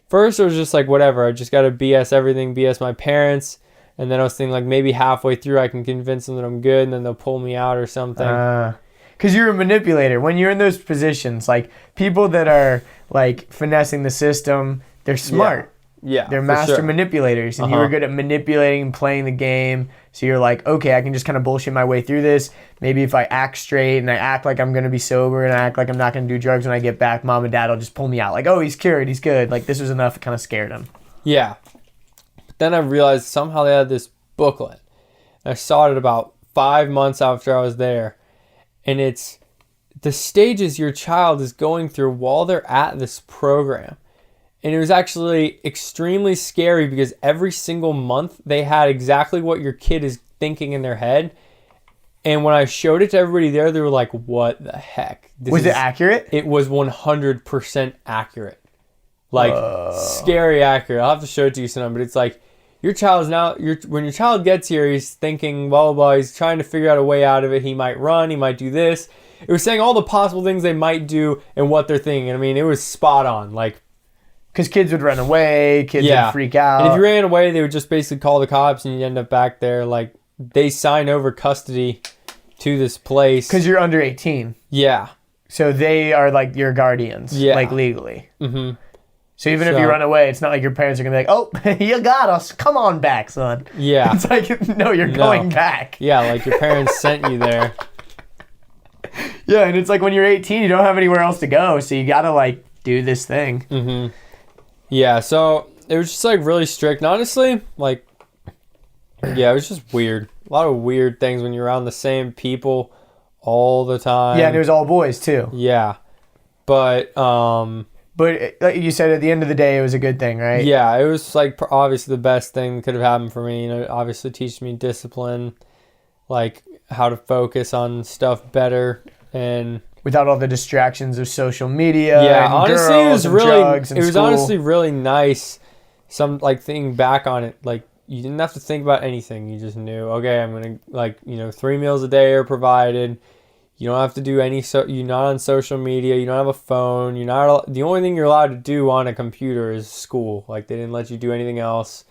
first it was just like, whatever, I just got to BS everything, BS my parents. And then I was thinking like maybe halfway through I can convince them that I'm good and then they'll pull me out or something. Because you're a manipulator. When you're in those positions, like people that are like finessing the system, they're smart. Yeah, They're for master sure. manipulators, and you were good at manipulating and playing the game. So you're like, okay, I can just kind of bullshit my way through this. Maybe if I act straight and I act like I'm going to be sober and I act like I'm not going to do drugs when I get back, mom and dad will just pull me out. Like, oh, he's cured, he's good. Like, this was enough. It kind of scared him. Yeah. But then I realized somehow they had this booklet. And I saw it about 5 months after I was there. And it's the stages your child is going through while they're at this program. And it was actually extremely scary because every single month they had exactly what your kid is thinking in their head. And when I showed it to everybody there, they were like, what the heck? Was it accurate? It was 100% accurate. Like, scary accurate. I'll have to show it to you sometime, but it's like, your child is now, when your child gets here, he's thinking, blah, blah, blah. He's trying to figure out a way out of it. He might run. He might do this. It was saying all the possible things they might do and what they're thinking. I mean, it was spot on. Like, because kids would run away, kids would freak out. And if you ran away, they would just basically call the cops and you'd end up back there. Like, they sign over custody to this place. Because you're under 18. Yeah. So they are like your guardians, like legally. Mm-hmm. So even if you run away, it's not like your parents are going to be like, oh, you got us. Come on back, son. Yeah. It's like, no, you're going back. Yeah, like your parents sent you there. Yeah, and it's like when you're 18, you don't have anywhere else to go. So you got to like do this thing. Mm-hmm. Yeah, so it was just like really strict. And honestly, like, yeah, it was just weird. A lot of weird things when you're around the same people all the time. Yeah, and it was all boys too. Yeah. But like you said, at the end of the day, it was a good thing, right? yeah, it was like obviously the best thing that could have happened for me. You know, obviously teach me discipline, like how to focus on stuff better and without all the distractions of social media. Yeah, and honestly, girls it was and really, drugs and it was school. honestly really nice. Some like thinking back on it, like you didn't have to think about anything. You just knew, okay, I'm gonna 3 meals a day are provided. You don't have to do any. You're not on social media. You don't have a phone. You're not. The only thing you're allowed to do on a computer is school. Like they didn't let you do anything else.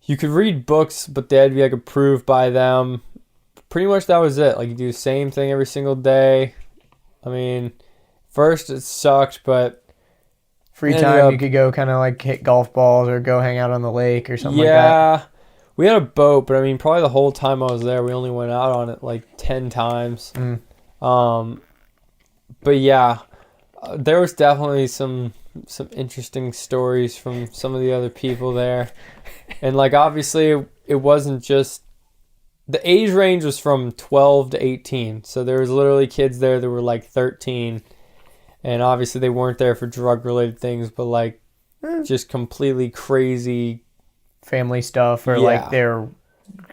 You could read books, but they had to be like approved by them. Pretty much that was it. Like you do the same thing every single day. I mean, first it sucked, but free time you could go kind of like hit golf balls or go hang out on the lake or something like that. Yeah, we had a boat, but I mean, probably the whole time I was there, we only went out on it like 10 times. But yeah, there was definitely some interesting stories from some of the other people there, and like obviously it wasn't just. The age range was from 12 to 18. So there was literally kids there that were like 13. And obviously they weren't there for drug-related things, but like just completely crazy. Family stuff or like they're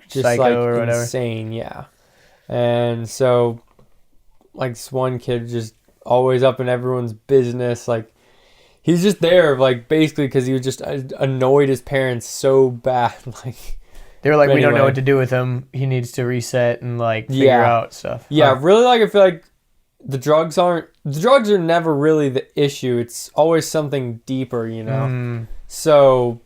just psycho like or whatever. Insane, yeah. And so like this one kid just always up in everyone's business. Like he's just there like basically because he was just annoyed his parents so bad. Like they were like, we don't know anyway. what to do with him. He needs to reset and like figure out stuff. Yeah, really like I feel like the drugs are never really the issue. It's always something deeper, you know? So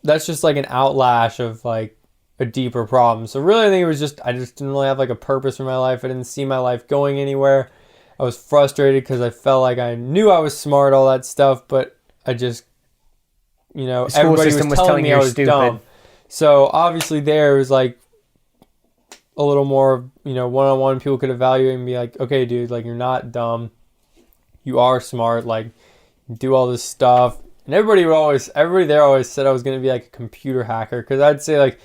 that's just like an outlash of like a deeper problem. So really, I think it was just, I just didn't really have like a purpose for my life. I didn't see my life going anywhere. I was frustrated because I felt like I knew I was smart, all that stuff, but I just, you know, The school everybody system was was telling me I you're was stupid. dumb. So obviously there was like a little more, you know, one-on-one, people could evaluate and be like, okay, dude, like, you're not dumb. You are smart. Like, you do all this stuff. And everybody there always said I was going to be like a computer hacker. Because I'd say like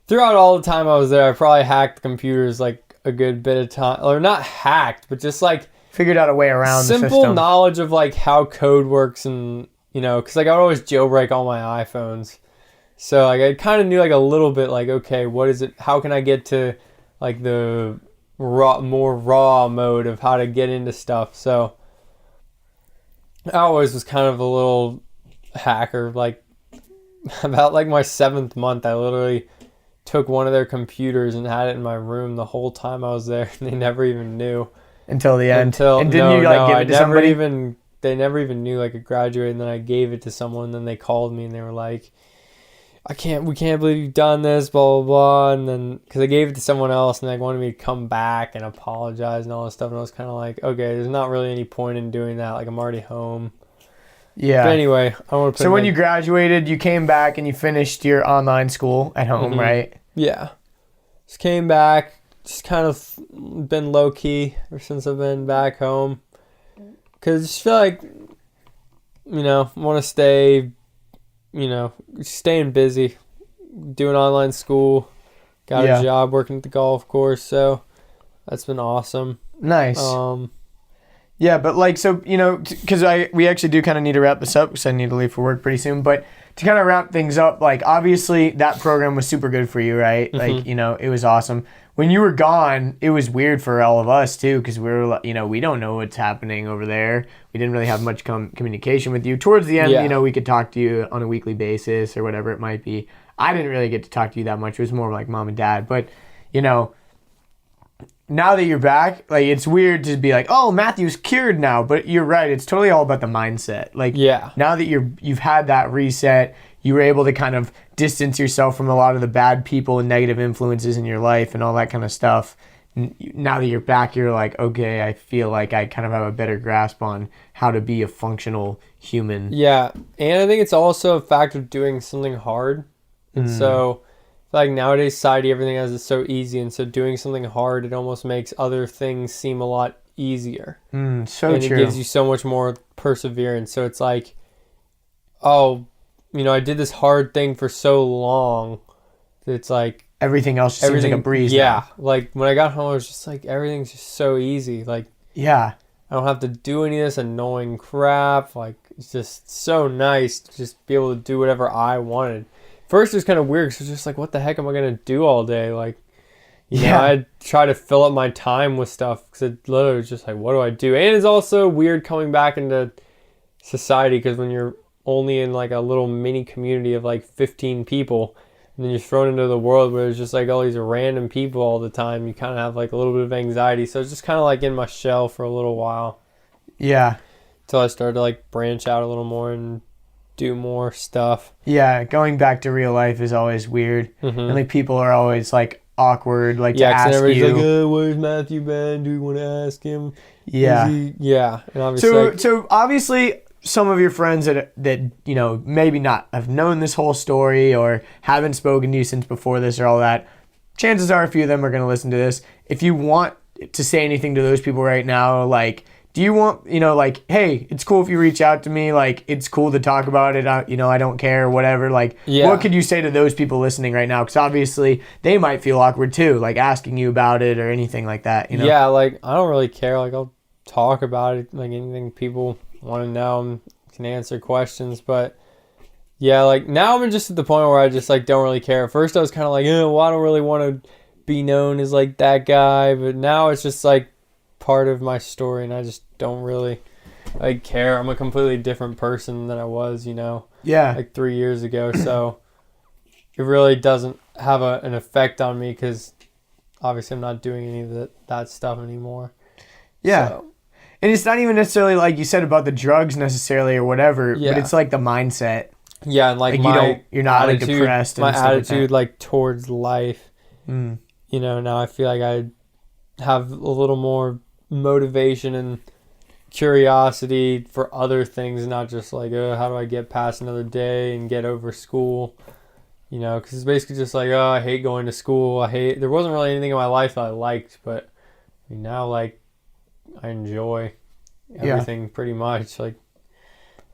throughout all the time I was there, I probably hacked computers like a good bit of time. Or not hacked, but just like Figured out a way around the simple system. knowledge of like how code works. And, you know, because like I would always jailbreak all my iPhones. So like I kind of knew like a little bit like, okay, what is it? How can I get to like the more raw mode of how to get into stuff? So I always was kind of a little hacker. Like about like my 7th month, I literally took one of their computers and had it in my room the whole time I was there. And they never even knew Until the end. And give it to somebody? They never even knew like I graduated. And then I gave it to someone. And then they called me and they were like, we can't believe you've done this, blah, blah, blah. And then, because I gave it to someone else and they wanted me to come back and apologize and all this stuff. And I was kind of like, okay, there's not really any point in doing that. Like, I'm already home. Yeah. But anyway, I want to put So when you graduated, you came back and you finished your online school at home, right? Yeah. Just came back. Just kind of been low-key ever since I've been back home. Because I just feel like, you know, I want to stay... You know, staying busy, doing online school, got a job working at the golf course, so that's been awesome. Nice. Yeah, but like, so, you know, because we actually do kind of need to wrap this up because I need to leave for work pretty soon. But to kind of wrap things up, like, obviously that program was super good for you, right? Like, you know, it was awesome. When you were gone, it was weird for all of us too, because we were, you know, we don't know what's happening over there. We didn't really have much communication with you. Towards the end, you know, we could talk to you on a weekly basis or whatever it might be. I didn't really get to talk to you that much. It was more like mom and dad. But, you know, now that you're back, like, it's weird to be like, oh, Matthew's cured now. But you're right. It's totally all about the mindset. Like, now that you've had that reset, you were able to kind of distance yourself from a lot of the bad people and negative influences in your life and all that kind of stuff. Now that you're back, you're like, okay, I feel like I kind of have a better grasp on how to be a functional human. Yeah, and I think it's also a fact of doing something hard. And so, like, nowadays, society, everything else is so easy. And so doing something hard, it almost makes other things seem a lot easier. So and true. It gives you so much more perseverance. So it's like, oh, you know, I did this hard thing for so long that it's like everything else just seems like a breeze. Yeah, like when I got home, I was just like, everything's just so easy. Like, I don't have to do any of this annoying crap. Like, it's just so nice to just be able to do whatever I wanted. First, it was kind of weird because it was just like, what the heck am I gonna do all day? Like, you know, I'd try to fill up my time with stuff because it literally was just like, what do I do? And it's also weird coming back into society because when you're only in like a little mini community of like 15 people and then you're thrown into the world where there's just like all these random people all the time, you kind of have like a little bit of anxiety. So it's just kind of like in my shell for a little while. Yeah. Until I started to like branch out a little more and do more stuff. Yeah, going back to real life is always weird. And like people are always like awkward, like to ask everybody's you. like, oh, where's Matthew been? Do you want to ask him? Yeah. And obviously, so obviously some of your friends that you know maybe not have known this whole story or haven't spoken to you since before this or all that, chances are a few of them are going to listen to this. If you want to say anything to those people right now, like, do you want, you know, like, hey, it's cool if you reach out to me, like, it's cool to talk about it, you know, I don't care, whatever, like, what could you say to those people listening right now? Because obviously they might feel awkward too, like asking you about it or anything like that, you know? Yeah, like, I don't really care, like, I'll talk about it, like, anything people want to know, and can answer questions, but yeah, like, now I'm just at the point where I just, like, don't really care. At first I was kind of like, well, I don't really want to be known as, like, that guy, but now it's just, like, part of my story, and I just don't really, like, care. I'm a completely different person than I was, you know, like 3 years ago, so it really doesn't have an effect on me, because obviously I'm not doing any of that stuff anymore. Yeah. So, And it's not even necessarily like you said about the drugs necessarily or whatever, Yeah. but it's like the mindset. yeah, and like You're not like depressed and my stuff like attitude that. like towards life. Mm. You know, now I feel like I have a little more motivation and curiosity for other things, not just like, oh, how do I get past another day and get over school? You know, because it's basically just like, oh, I hate going to school. There wasn't really anything in my life that I liked, but I mean, now, like, I enjoy everything pretty much. Like,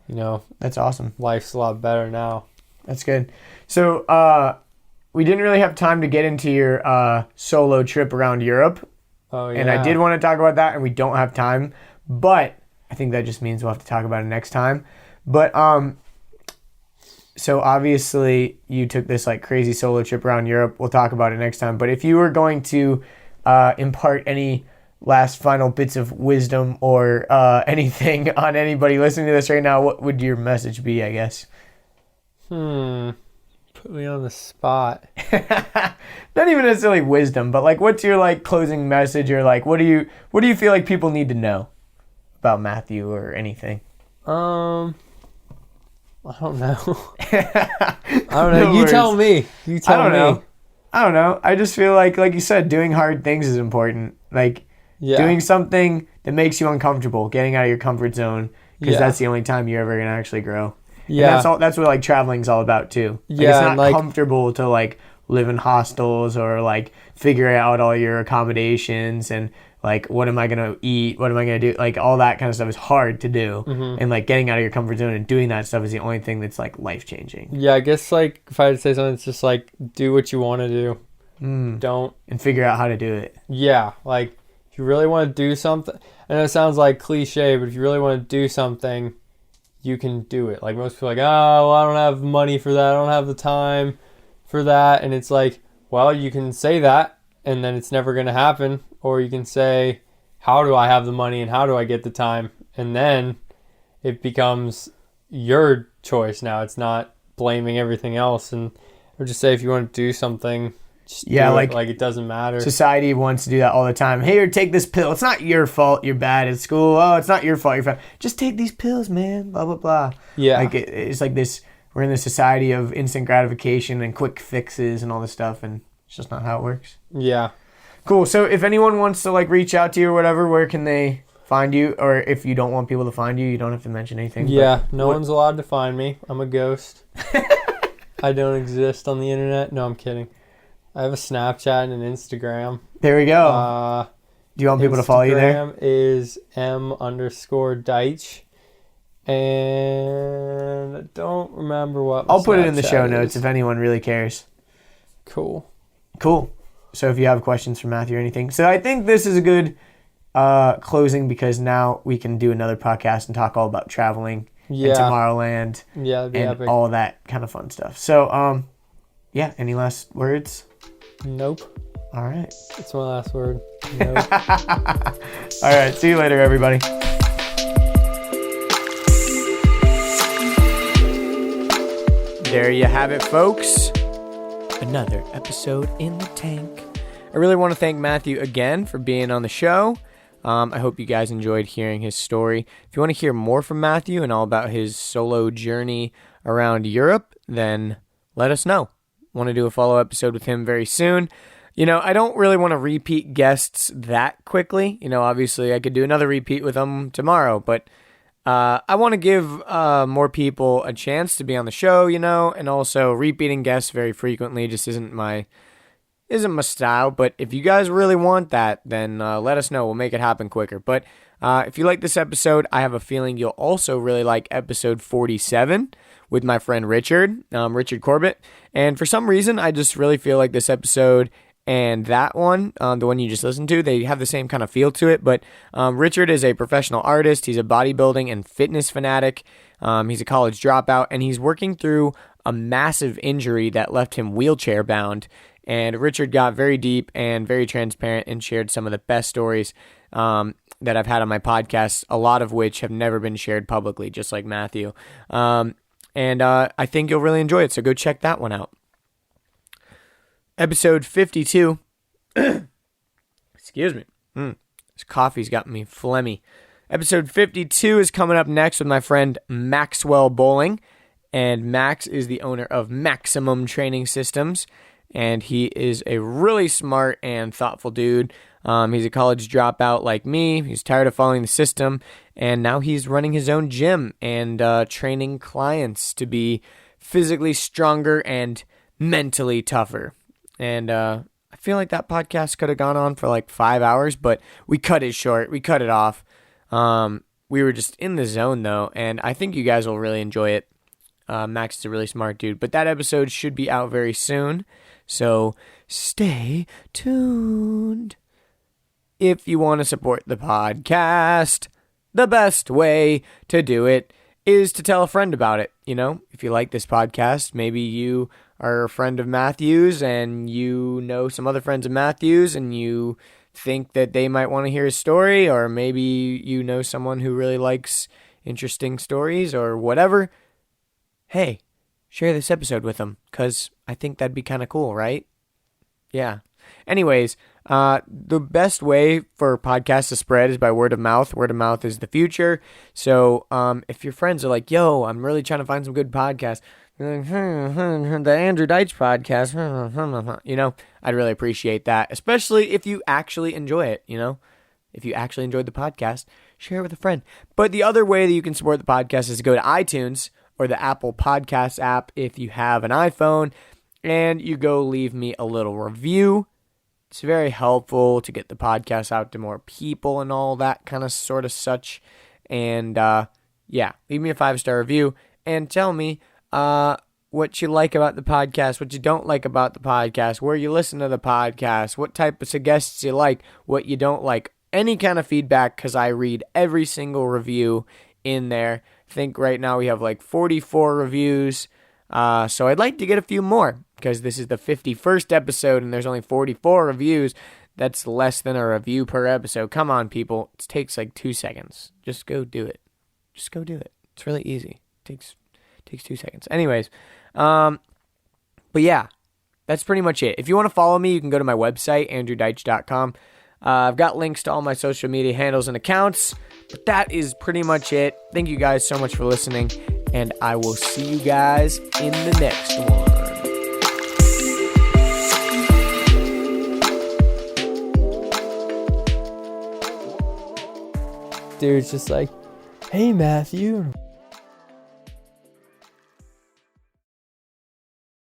you know, That's awesome. life's a lot better now. That's good. So, we didn't really have time to get into your solo trip around Europe. Oh, yeah. And I did want to talk about that, and we don't have time. But I think that just means we'll have to talk about it next time. But so obviously you took this like crazy solo trip around Europe. We'll talk about it next time. But if you were going to impart any last final bits of wisdom or anything on anybody listening to this right now, what would your message be, I guess? Put me on the spot. Not even necessarily wisdom, but like what's your like closing message, or like what do you feel like people need to know about Matthew or anything? I don't know. I don't know. No You worries. tell me. You tell I don't me. know. I don't know. I just feel like you said, doing hard things is important. Like Yeah. doing something that makes you uncomfortable, getting out of your comfort zone, because Yeah. that's the only time you're ever gonna actually grow. Yeah. And that's what like traveling's all about too. Like, Yeah, it's and, not like- comfortable to like live in hostels or like figure out all your accommodations and like what am I gonna eat, what am I gonna do, like all that kind of stuff is hard to do. And like getting out of your comfort zone and doing that stuff is the only thing that's like life changing. Yeah, I guess like if I had to say something, it's just like do what you want to do. Don't. And figure out how to do it. Yeah, like if you really want to do something, I know it sounds like cliche, but if you really want to do something, you can do it. Like most people are like, oh, well, I don't have money for that. I don't have the time for that. And it's like, well, you can say that and then it's never going to happen. Or you can say, how do I have the money and how do I get the time? And then it becomes your choice now. It's not blaming everything else. And or just say if you want to do something, just do it. Like it doesn't matter. Society wants to do that all the time. Here, take this pill. It's not your fault you're bad at school. Oh, it's not your fault you're fat. Just take these pills, man. Blah, blah, blah. Yeah. Like it's like this, we're in this society of instant gratification and quick fixes and all this stuff, and it's just not how it works. Yeah. Cool. So if anyone wants to like reach out to you or whatever, where can they find you? Or if you don't want people to find you, you don't have to mention anything. Yeah, no one's allowed to find me. I'm a ghost. I don't exist on the internet. No, I'm kidding. I have a Snapchat and an Instagram. There we go. Do you want people to follow you there? Instagram is m_Deitsch. And I don't remember what my I'll put it in the Snapchat show is. notes if anyone really cares. Cool. Cool. So if you have questions for Matthew or anything. So I think this is a good closing, because now we can do another podcast and talk all about traveling and Yeah. Tomorrowland Yeah, that'd be and epic. all that kind of fun stuff. So, yeah, any last words? Nope. All right. That's my last word. Nope. All right. See you later, everybody. There you have it, folks. Another episode in the tank. I really want to thank Matthew again for being on the show. I hope you guys enjoyed hearing his story. If you want to hear more from Matthew and all about his solo journey around Europe, then let us know. Want to do a follow episode with him very soon. You know, I don't really want to repeat guests that quickly. You know, obviously I could do another repeat with them tomorrow, but I want to give more people a chance to be on the show, you know, and also repeating guests very frequently just isn't my style. But if you guys really want that, then let us know. We'll make it happen quicker. But if you like this episode, I have a feeling you'll also really like episode 47 with my friend Richard Corbett. And for some reason, I just really feel like this episode and that one, the one you just listened to, they have the same kind of feel to it. But Richard is a professional artist. He's a bodybuilding and fitness fanatic. He's a college dropout, and he's working through a massive injury that left him wheelchair bound. And Richard got very deep and very transparent and shared some of the best stories that I've had on my podcast, a lot of which have never been shared publicly, just like Matthew. And I think you'll really enjoy it, so go check that one out. Episode 52. Excuse me. This coffee's got me phlegmy. Episode 52 is coming up next with my friend Maxwell Bowling. And Max is the owner of Maximum Training Systems. And he is a really smart and thoughtful dude. He's a college dropout like me. He's tired of following the system. And now he's running his own gym and training clients to be physically stronger and mentally tougher. And I feel like that podcast could have gone on for like 5 hours, but we cut it short. We cut it off. We were just in the zone, though, and I think you guys will really enjoy it. Max is a really smart dude, but that episode should be out very soon, so stay tuned. If you want to support the podcast, the best way to do it is to tell a friend about it. You know, if you like this podcast, maybe you are a friend of Matthew's and you know some other friends of Matthew's and you think that they might want to hear his story, or maybe you know someone who really likes interesting stories or whatever. Hey, share this episode with them, because I think that'd be kind of cool, right? Yeah. Anyways, the best way for podcasts to spread is by word of mouth. Word of mouth is the future. So if your friends are like, yo, I'm really trying to find some good podcasts, the Andrew Deitsch podcast, you know, I'd really appreciate that, especially if you actually enjoy it, you know. If you actually enjoyed the podcast, share it with a friend. But the other way that you can support the podcast is to go to iTunes or the Apple Podcasts app if you have an iPhone, and you go leave me a little review. It's very helpful to get the podcast out to more people and all that kind of sort of such. And yeah, leave me a 5-star review and tell me what you like about the podcast, what you don't like about the podcast, where you listen to the podcast, what type of guests you like, what you don't like, any kind of feedback, because I read every single review in there. I think right now we have like 44 reviews, so I'd like to get a few more, because this is the 51st episode and there's only 44 reviews. That's less than a review per episode. Come on, people. It takes like 2 seconds. Just go do it. Just go do it. It's really easy. It takes 2 seconds. Anyways, but yeah, that's pretty much it. If you want to follow me, you can go to my website, andrewdeitsch.com. I've got links to all my social media handles and accounts, but that is pretty much it. Thank you guys so much for listening, and I will see you guys in the next one. Dude's just like, hey, Matthew.